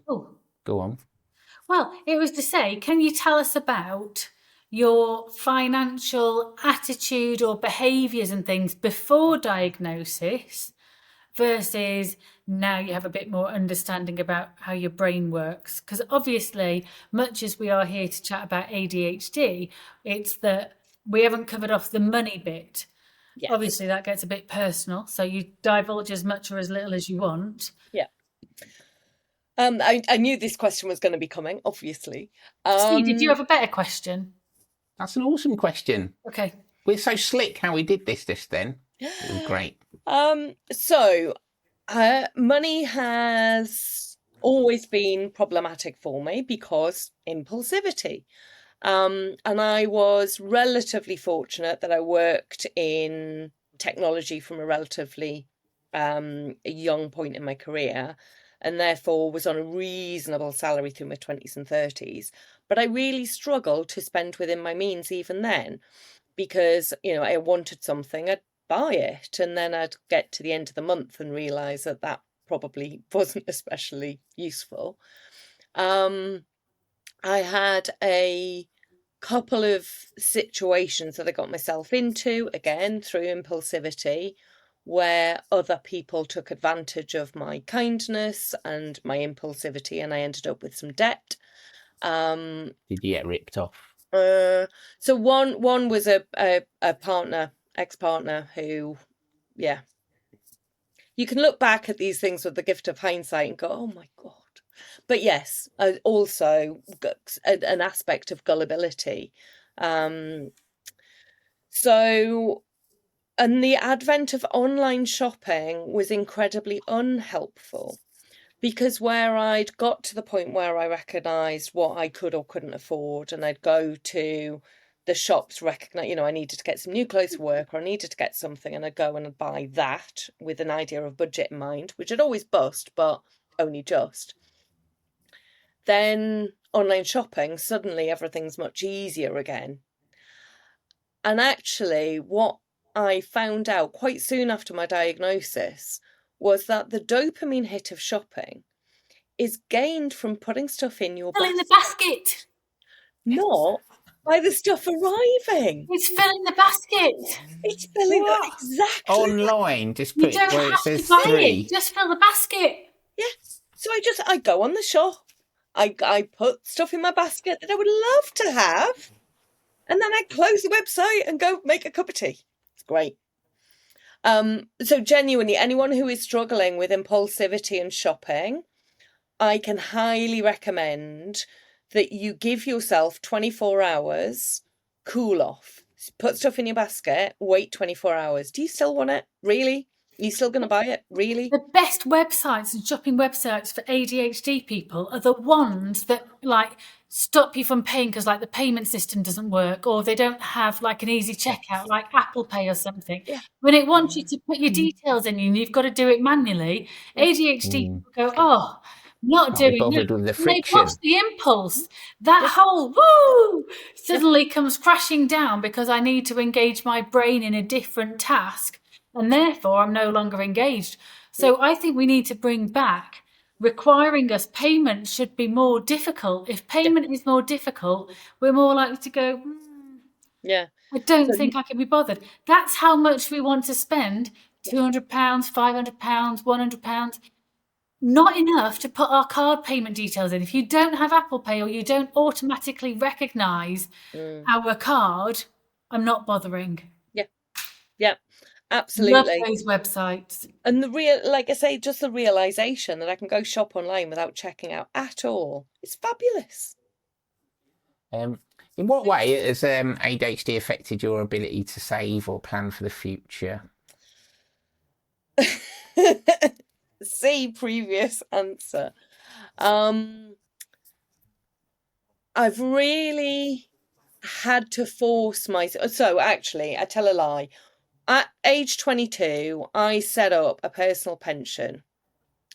go on. Well, it was to say, can you tell us about your financial attitude or behaviours and things before diagnosis versus now you have a bit more understanding about how your brain works? Because obviously, much as we are here to chat about ADHD, it's that we haven't covered off the money bit. Yes. Obviously, that gets a bit personal, so you divulge as much or as little as you want. Yeah. I knew this question was going to be coming, obviously. Steve, did you have a better question? That's an awesome question. Okay. We're so slick how we did this then. It was great. Money has always been problematic for me because impulsivity. And I was relatively fortunate that I worked in technology from a relatively young point in my career, and therefore was on a reasonable salary through my 20s and 30s. But I really struggled to spend within my means even then, because, I wanted something, I'd buy it, and then I'd get to the end of the month and realise that probably wasn't especially useful. I had a couple of situations that I got myself into, again, through impulsivity, where other people took advantage of my kindness and my impulsivity, and I ended up with some debt. Did you get ripped off? So one was a partner, ex-partner, who, yeah. You can look back at these things with the gift of hindsight and go, oh my God. But yes, also an aspect of gullibility. And the advent of online shopping was incredibly unhelpful, because where I'd got to the point where I recognised what I could or couldn't afford, and I'd go to the shops, recognise, I needed to get some new clothes for work, or I needed to get something, and I'd go and I'd buy that with an idea of budget in mind, which I'd always bust, but only just. Then online shopping, suddenly everything's much easier again. And actually, what I found out quite soon after my diagnosis was that the dopamine hit of shopping is gained from putting stuff in your filling the basket. Not by the stuff arriving. It's filling the basket. It's filling exactly online. Just put it where it says 3. Just fill the basket. Yeah. So I go on the shop. I put stuff in my basket that I would love to have, and then I close the website and go make a cup of tea. It's great. So genuinely, anyone who is struggling with impulsivity and shopping, I can highly recommend that you give yourself 24 hours, cool off, put stuff in your basket, wait 24 hours. Do you still want it? Really? Are you still going to buy it? Really? The best websites and shopping websites for ADHD people are the ones that stop you from paying because the payment system doesn't work, or they don't have an easy checkout like Apple Pay or something. Yeah. When it wants you to put your details in and you've got to do it manually, ADHD people go, oh, not Can't be doing bothered that. with the And they've friction. lost the impulse. That whole woo suddenly comes crashing down because I need to engage my brain in a different task, and therefore I'm no longer engaged. So I think we need to bring back requiring us payment should be more difficult. If payment is more difficult, we're more likely to go, Yeah. I don't So think I can be bothered. That's how much we want to spend. £200, £500, £100. Not enough to put our card payment details in. If you don't have Apple Pay or you don't automatically recognise our card, I'm not bothering. yeah, Love absolutely. those websites. And like I say, just the realization that I can go shop online without checking out at all. It's fabulous. In what way has ADHD affected your ability to save or plan for the future? See previous answer. I've really had to force myself. So actually, I tell a lie. At age 22, I set up a personal pension.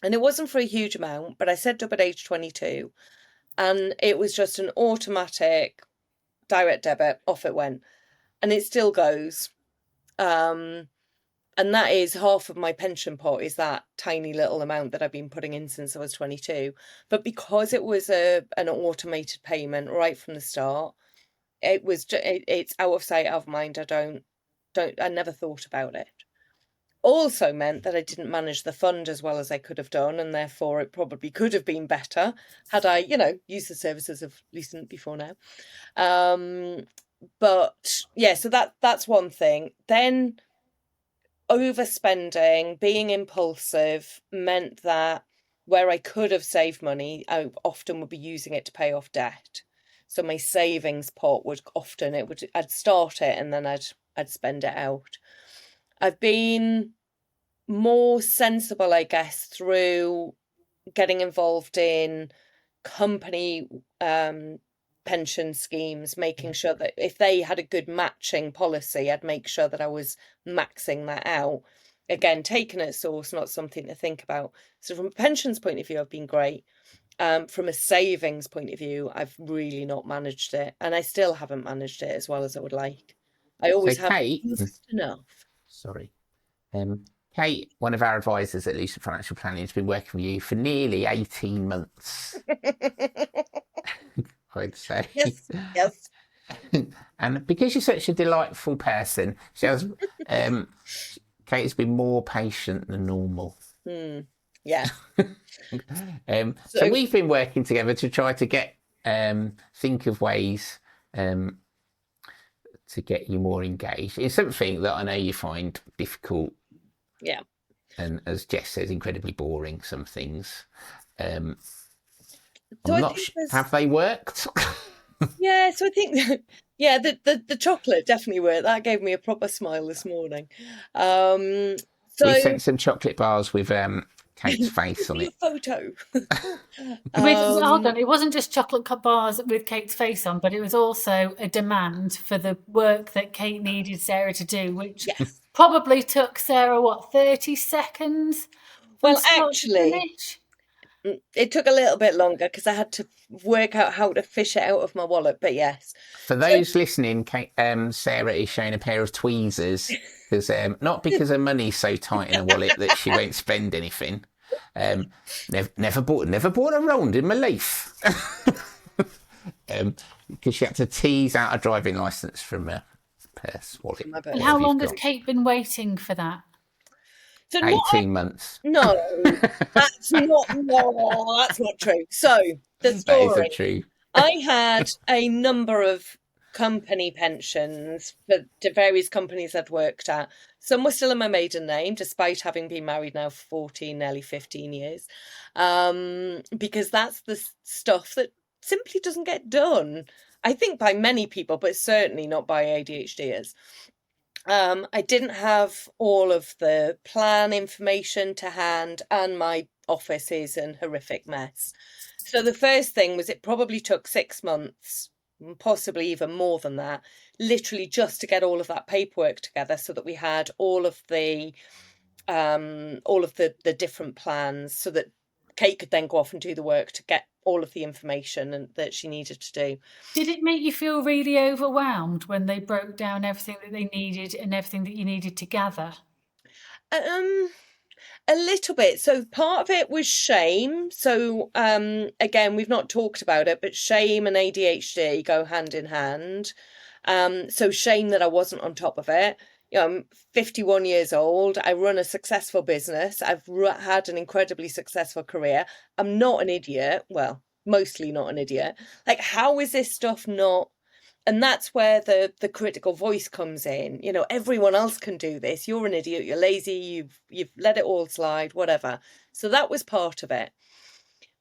And it wasn't for a huge amount, but I set up at age 22. And it was just an automatic direct debit, off it went. And it still goes. And that is half of my pension pot, is that tiny little amount that I've been putting in since I was 22. But because it was an automated payment right from the start, it's out of sight, out of mind. I never thought about it. Also meant that I didn't manage the fund as well as I could have done, and therefore it probably could have been better had I, used the services of Lucent before now. But yeah, so that's one thing. Then overspending, being impulsive meant that where I could have saved money, I often would be using it to pay off debt. So my savings pot I'd start it and then I'd spend it out. I've been more sensible, I guess, through getting involved in company pension schemes, making sure that if they had a good matching policy, I'd make sure that I was maxing that out. Again, taken at source, not something to think about. So from a pensions point of view, I've been great. From a savings point of view, I've really not managed it, and I still haven't managed it as well as I would like. I always have Kate, just enough. Sorry. Kate, one of our advisors at Lucent Financial Planning, has been working with you for nearly 18 months. I'd say. Yes. And because you're such a delightful person, Kate has been more patient than normal. Yeah. So we've been working together to try to think of ways to get you more engaged. It's something that I know you find difficult. Yeah. And as Jess says, incredibly boring, some things. So have they worked? Yeah, so I think the chocolate definitely worked. That gave me a proper smile this morning. We sent some chocolate bars with Kate's face on it. A photo. Hold on, it wasn't just chocolate bars with Kate's face on, but it was also a demand for the work that Kate needed Sarah to do, which probably took Sarah, 30 seconds? Well, actually, it took a little bit longer because I had to work out how to fish it out of my wallet, but yes. For those listening, Sarah is showing a pair of tweezers, because not because her money's so tight in her wallet that she won't spend anything. Never bought a round in my life. Because she had to tease out a driving licence from her purse wallet. And how long has Kate been waiting for that? So 18 months. No, that's not true. So the story. That isn't true. I had a number of company pensions for the various companies I'd worked at. Some were still in my maiden name, despite having been married now for 14, nearly 15 years. Because that's the stuff that simply doesn't get done, I think, by many people, but certainly not by ADHDers. I didn't have all of the plan information to hand, and my office is an horrific mess. So the first thing was it probably took 6 months, possibly even more than that, literally just to get all of that paperwork together so that we had all of the different plans, so that Kate could then go off and do the work to get all of the information that she needed to do. Did it make you feel really overwhelmed when they broke down everything that they needed and everything that you needed to gather? A little bit. So part of it was shame. So again, we've not talked about it, but shame and ADHD go hand in hand. So shame that I wasn't on top of it. I'm 51 years old. I run a successful business. I've had an incredibly successful career. I'm not an idiot. Well, mostly not an idiot. Like, how is this stuff not? And that's where the critical voice comes in. Everyone else can do this. You're an idiot. You're lazy. You've let it all slide, whatever. So that was part of it.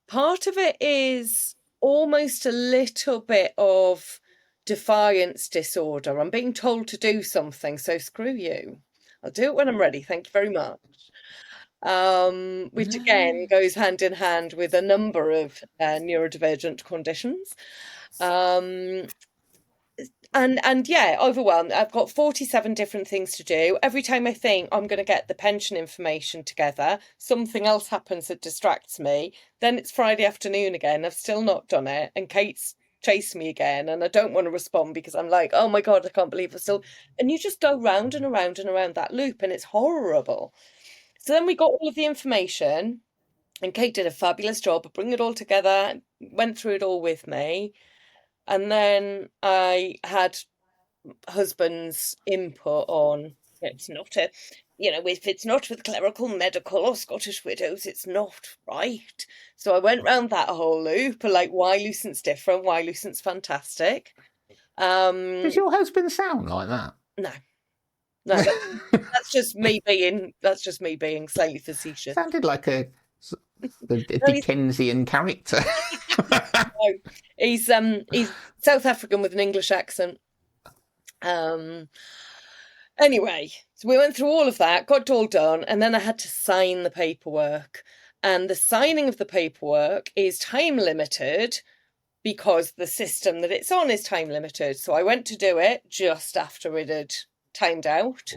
Part of it is almost a little bit of defiance disorder. I'm being told to do something, so screw you. I'll do it when I'm ready. Thank you very much. Which again goes hand in hand with a number of neurodivergent conditions. And yeah, overwhelmed. I've got 47 different things to do. Every time I think I'm going to get the pension information together, something else happens that distracts me. Then it's Friday afternoon again. I've still not done it. And Kate's chased me again. And I don't want to respond because I'm like, oh my God, I can't believe I'm still. And you just go round and around and around that loop. And it's horrible. So then we got all of the information. And Kate did a fabulous job of bringing it all together, went through it all with me. And then I had husband's input on if it's not with clerical, medical, or Scottish widows, it's not right. So I went round that whole loop, like why Lucent's different, why Lucent's fantastic. Does your husband sound like that? No, that's just me being slightly facetious. Sounded like a Dickensian character. No, he's South African with an English accent. Anyway, so we went through all of that, got it all done, and then I had to sign the paperwork. And the signing of the paperwork is time limited because the system that it's on is time limited. So I went to do it just after it had timed out.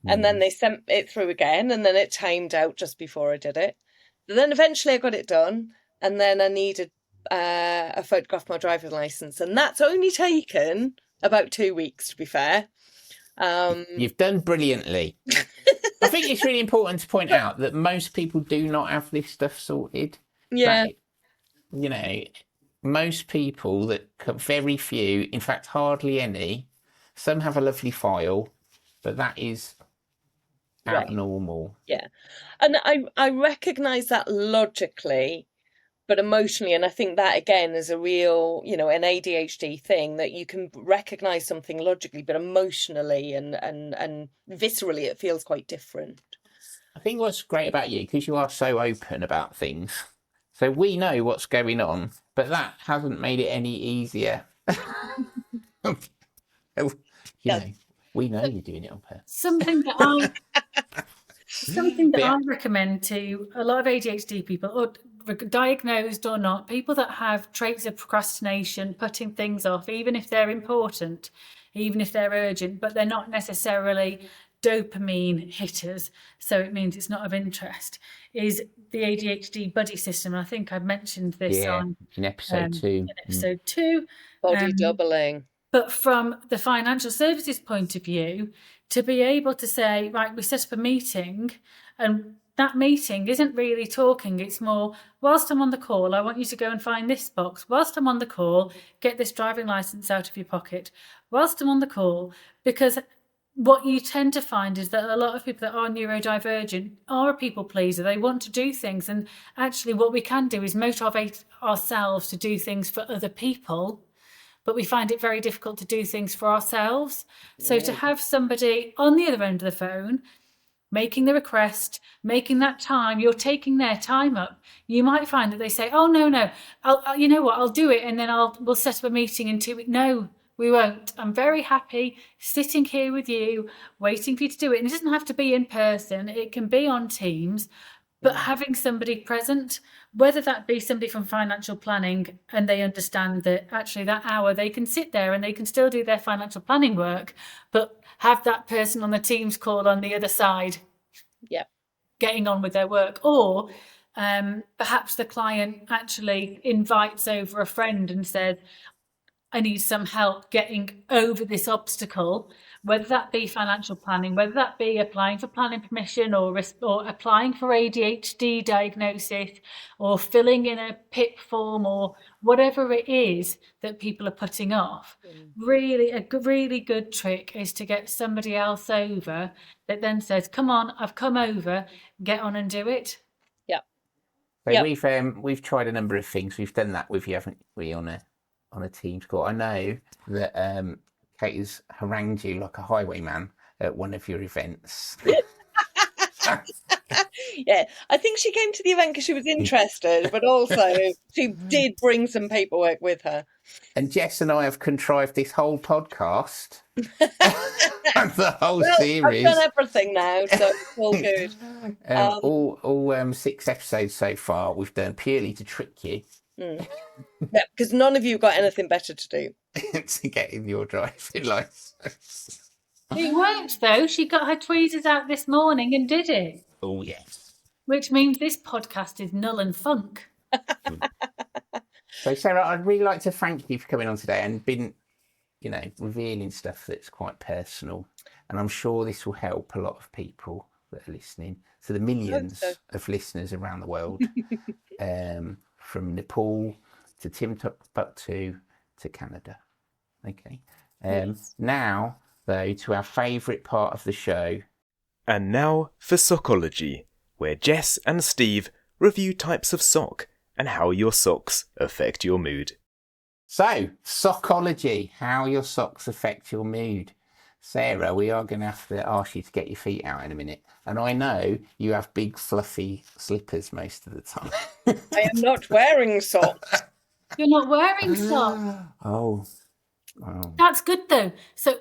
And then they sent it through again, and then it timed out just before I did it. But then eventually I got it done, and then I needed a photograph of my driving licence, and that's only taken about 2 weeks, to be fair. You've done brilliantly. I think it's really important to point out that most people do not have this stuff sorted. Yeah. Most people very few, in fact, hardly any. Some have a lovely file, but that is abnormal. Yeah. And I recognise that logically, but emotionally, and I think that again is a real, an ADHD thing, that you can recognise something logically, but emotionally and viscerally it feels quite different. I think what's great about you, because you are so open about things, so we know what's going on, but that hasn't made it any easier. We know you're doing it on purpose. Something that I recommend to a lot of ADHD people, or diagnosed or not, people that have traits of procrastination, putting things off, even if they're important, even if they're urgent, but they're not necessarily dopamine hitters, so it means it's not of interest, is the ADHD buddy system. I think I mentioned this in episode 2. Body doubling. But from the financial services point of view, to be able to say, right, we set up a meeting, and that meeting isn't really talking. It's more, whilst I'm on the call, I want you to go and find this box. Whilst I'm on the call, get this driving licence out of your pocket. Whilst I'm on the call, because what you tend to find is that a lot of people that are neurodivergent are a people pleaser. They want to do things. And actually what we can do is motivate ourselves to do things for other people, but we find it very difficult to do things for ourselves. So to have somebody on the other end of the phone making the request, making that time, you're taking their time up. You might find that they say, oh, no, you know what, I'll do it, and then we'll set up a meeting in 2 weeks. No, we won't. I'm very happy sitting here with you, waiting for you to do it. And it doesn't have to be in person. It can be on Teams, but having somebody present, whether that be somebody from financial planning, and they understand that actually that hour they can sit there and they can still do their financial planning work, but have that person on the Teams call on the other side, getting on with their work. Or Perhaps the client actually invites over a friend and says, I need some help getting over this obstacle, whether that be financial planning, whether that be applying for planning permission or applying for ADHD diagnosis or filling in a PIP form or whatever it is that people are putting off. Really, a really good trick is to get somebody else over that then says, come on, I've come over, get on and do it. So we've tried a number of things. We've done that with you, haven't we, on a Teams call? I know that Kate has harangued you like a highwayman at one of your events. Yeah, I think she came to the event because she was interested, but also she did bring some paperwork with her. And Jess and I have contrived this whole podcast, the whole series. I've done everything now, so it's all good. All 6 episodes so far we've done purely to trick you. Yeah, because none of you got anything better to do. To get in your driving license. It worked though. She got her tweezers out this morning and did it. Oh, yes. Which means this podcast is null and funk. So, Sarah, I'd really like to thank you for coming on today and been, revealing stuff that's quite personal. And I'm sure this will help a lot of people that are listening. So the millions of listeners around the world, from Nepal to Timbuktu to Canada. Okay. Now, though, to our favourite part of the show. And now for Sockology, where Jess and Steve review types of sock and how your socks affect your mood. So, Sockology, how your socks affect your mood. Sarah, we are going to have to ask you to get your feet out in a minute. And I know you have big fluffy slippers most of the time. I am not wearing socks. You're not wearing socks. Oh. That's good though. So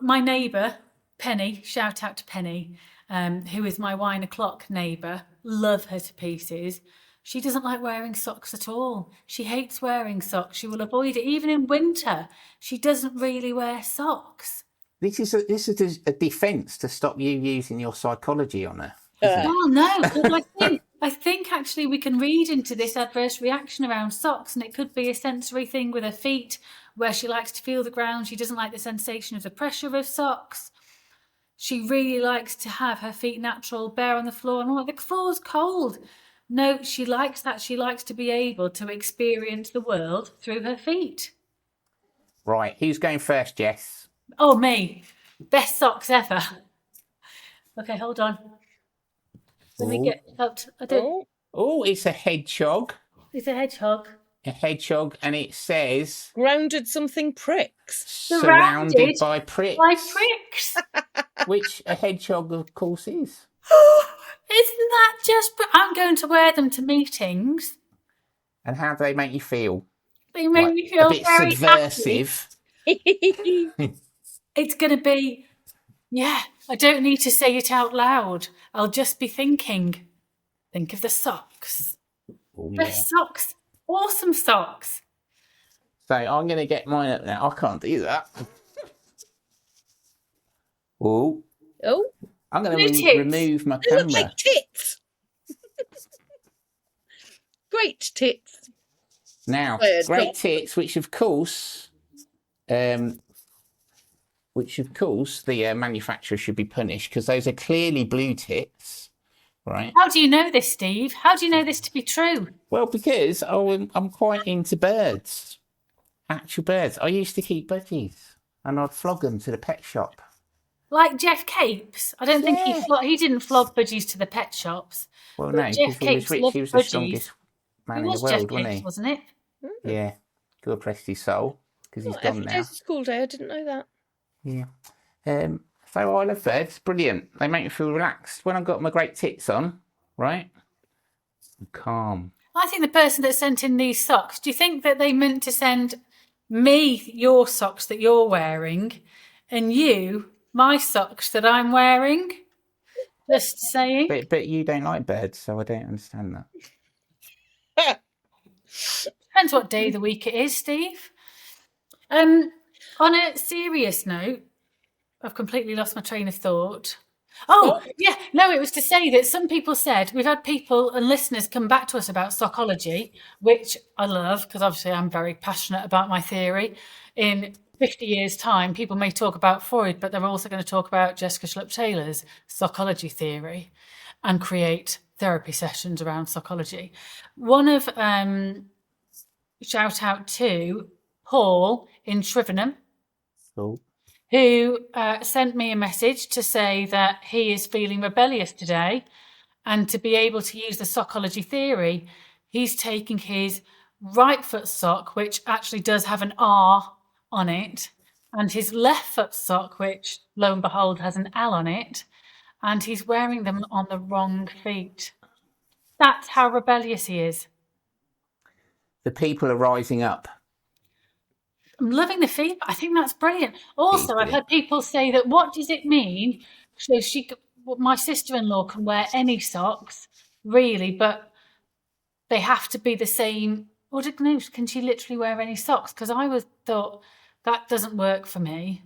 my neighbour, Penny, shout out to Penny, who is my wine o'clock neighbour, love her to pieces. She doesn't like wearing socks at all. She hates wearing socks. She will avoid it. Even in winter, she doesn't really wear socks. This is a defence to stop you using your psychology on her. Oh no, because I think actually we can read into this adverse reaction around socks, and it could be a sensory thing with her feet, where she likes to feel the ground. She doesn't like the sensation of the pressure of socks. She really likes to have her feet natural, bare on the floor. And I'm like, the floor's cold. No, she likes that. She likes to be able to experience the world through her feet. Right, who's going first, Jess? Oh, me. Best socks ever. Okay, hold on. Let me get up. Oh, it's a hedgehog. It's a hedgehog. A hedgehog, and it says... Grounded something pricks. Surrounded by pricks. By pricks. Which a hedgehog, of course, is. Isn't that just... I'm going to wear them to meetings. And how do they make you feel? They make me feel a bit very subversive. It's going to be... Yeah, I don't need to say it out loud. I'll just be thinking. Think of the socks. Oh, The socks. Awesome socks. So I'm going to get mine up now. I can't do that. Oh. I'm going to remove my camera. They look like tits. Great tits. Now, great tits, which of course, the manufacturer should be punished because those are clearly blue tits. Right. How do you know this, Steve? How do you know this to be true? Well, because I'm quite into birds. Actual birds. I used to keep budgies and I'd flog them to the pet shop. Like Jeff Capes? I don't think he didn't flog budgies to the pet shops. Well, no, because he was rich. He was the strongest man in the world, wasn't he? Wasn't it? Yeah. God rest his soul, because he's gone now. Every day's a school day. I didn't know that. Yeah. So I love birds. Brilliant. They make me feel relaxed. When I've got my great tits on, right? I'm calm. I think the person that sent in these socks, do you think that they meant to send me your socks that you're wearing and you my socks that I'm wearing? Just saying. But you don't like birds, so I don't understand that. Depends what day of the week it is, Steve. On a serious note, I've completely lost my train of thought. Oh, yeah. No, it was to say that some people said, we've had people and listeners come back to us about psychology, which I love because obviously I'm very passionate about my theory. In 50 years' time, people may talk about Freud, but they're also going to talk about Jessica Schlupp-Taylor's psychology theory and create therapy sessions around psychology. One of, shout out to Paul in Shrivenham, Cool. who sent me a message to say that he is feeling rebellious today, and to be able to use the psychology theory, he's taking his right foot sock, which actually does have an R on it, and his left foot sock, which lo and behold has an L on it, and he's wearing them on the wrong feet. That's how rebellious he is. The people are rising up. I'm loving the feedback. I think that's brilliant. Also, I've had people say that, what does it mean? So my sister-in-law can wear any socks, really, but they have to be the same. Or can she literally wear any socks? Because I thought that doesn't work for me.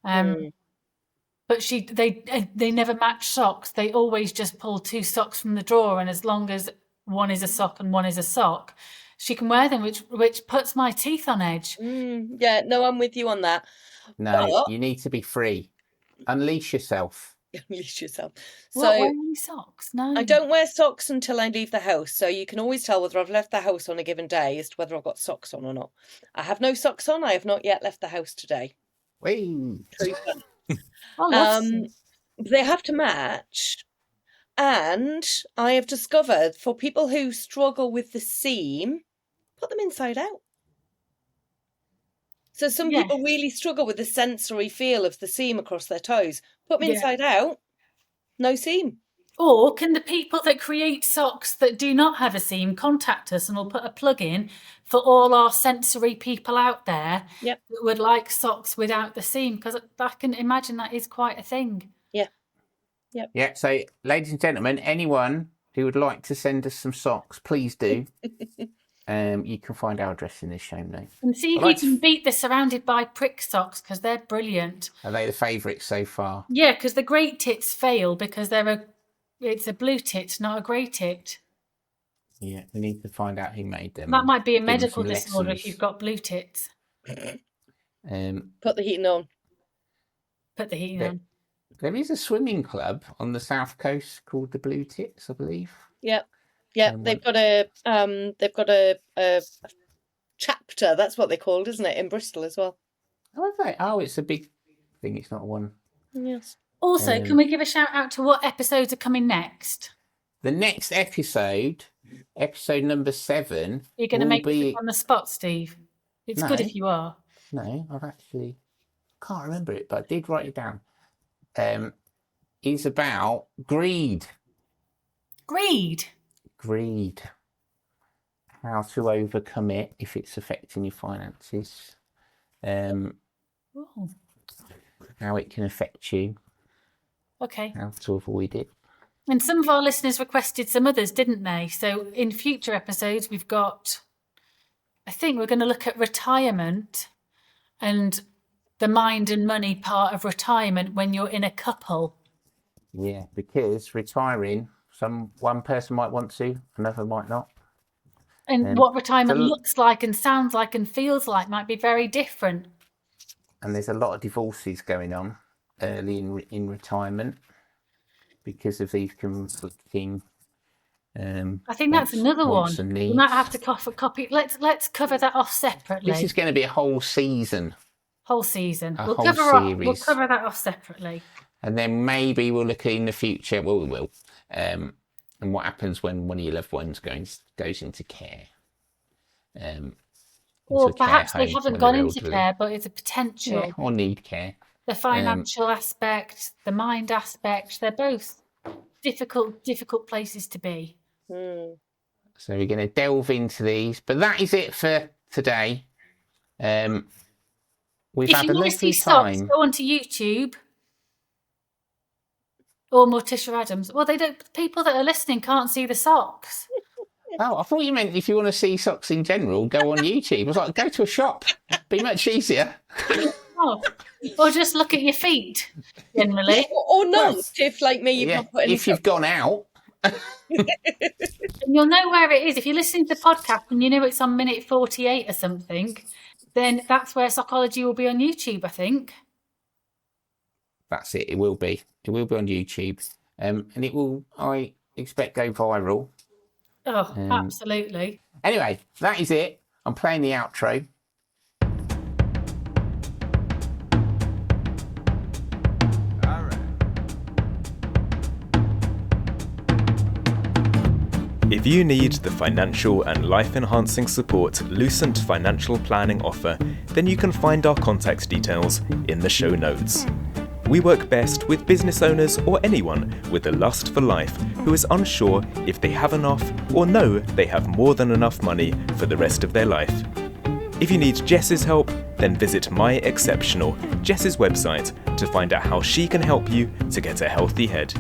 But they never match socks. They always just pull two socks from the drawer, and as long as one is a sock and one is a sock, she can wear them, which puts my teeth on edge. Yeah, no, I'm with you on that. No, you need to be free. Unleash yourself. Unleash yourself. What, wear any socks? No. I don't wear socks until I leave the house, so you can always tell whether I've left the house on a given day as to whether I've got socks on or not. I have no socks on. I have not yet left the house today. Whee! They have to match. And I have discovered, for people who struggle with the seam, put them inside out. So some people really struggle with the sensory feel of the seam across their toes. Put them inside out, no seam. Or can the people that create socks that do not have a seam contact us, and we'll put a plug in for all our sensory people out there that would like socks without the seam, because I can imagine that is quite a thing. Yeah, so ladies and gentlemen, anyone who would like to send us some socks, please do. You can find our address in this show notes. And see if you can beat the surrounded by prick socks, because they're brilliant. Are they the favourites so far? Yeah, because the great tits fail because it's a blue tit, not a grey tit. Yeah, we need to find out who made them. That might be a medical disorder if you've got blue tits. Put the heating on. Put the heating on. There is a swimming club on the south coast called the Blue Tits, I believe. Yeah, they've got a chapter. That's what they called, isn't it, in Bristol as well? Oh, okay. Oh, it's a big thing. It's not one. Yes. Also, can we give a shout out to what episodes are coming next? The next episode number 7. You're going to make it on the spot, Steve. It's good if you are. No, can't remember it, but I did write it down. Is about greed. Greed. How to overcome it if it's affecting your finances. How it can affect you. Okay. How to avoid it. And some of our listeners requested some others, didn't they? So in future episodes, I think we're going to look at retirement and the mind and money part of retirement when you're in a couple. Yeah, because retiring, one person might want to, another might not. And what retirement looks like and sounds like and feels like might be very different. And there's a lot of divorces going on early in retirement because of these conflicting. I think that's another one. We might have to copy. Let's cover that off separately. This is going to be a whole season. We'll cover that off separately. And then maybe we'll look in the future. Well, we will. And what happens when one of your loved ones goes into care. Or perhaps they haven't gone into care, but it's a potential. Yeah, or need care. The financial aspect, the mind aspect, they're both difficult places to be. So we're going to delve into these. But that is it for today. We've had a lovely time. Socks, go onto YouTube or Morticia Adams. Well, people that are listening can't see the socks. Oh, I thought you meant if you want to see socks in general, go on YouTube. I was like, go to a shop. Be much easier. Oh. Or just look at your feet, generally. Or not, if like me, you've not put any. If you've gone out. And you'll know where it is. If you're listening to the podcast and you know it's on minute 48 or something, then that's where Psychology will be on YouTube, I think. That's it. It will be. It will be on YouTube. And it will, I expect, go viral. Oh, absolutely. Anyway, that is it. I'm playing the outro. If you need the financial and life-enhancing support Lucent Financial Planning offer, then you can find our contact details in the show notes. We work best with business owners or anyone with a lust for life who is unsure if they have enough or know they have more than enough money for the rest of their life. If you need Jess's help, then visit My Exceptional, Jess's website, to find out how she can help you to get a healthy head.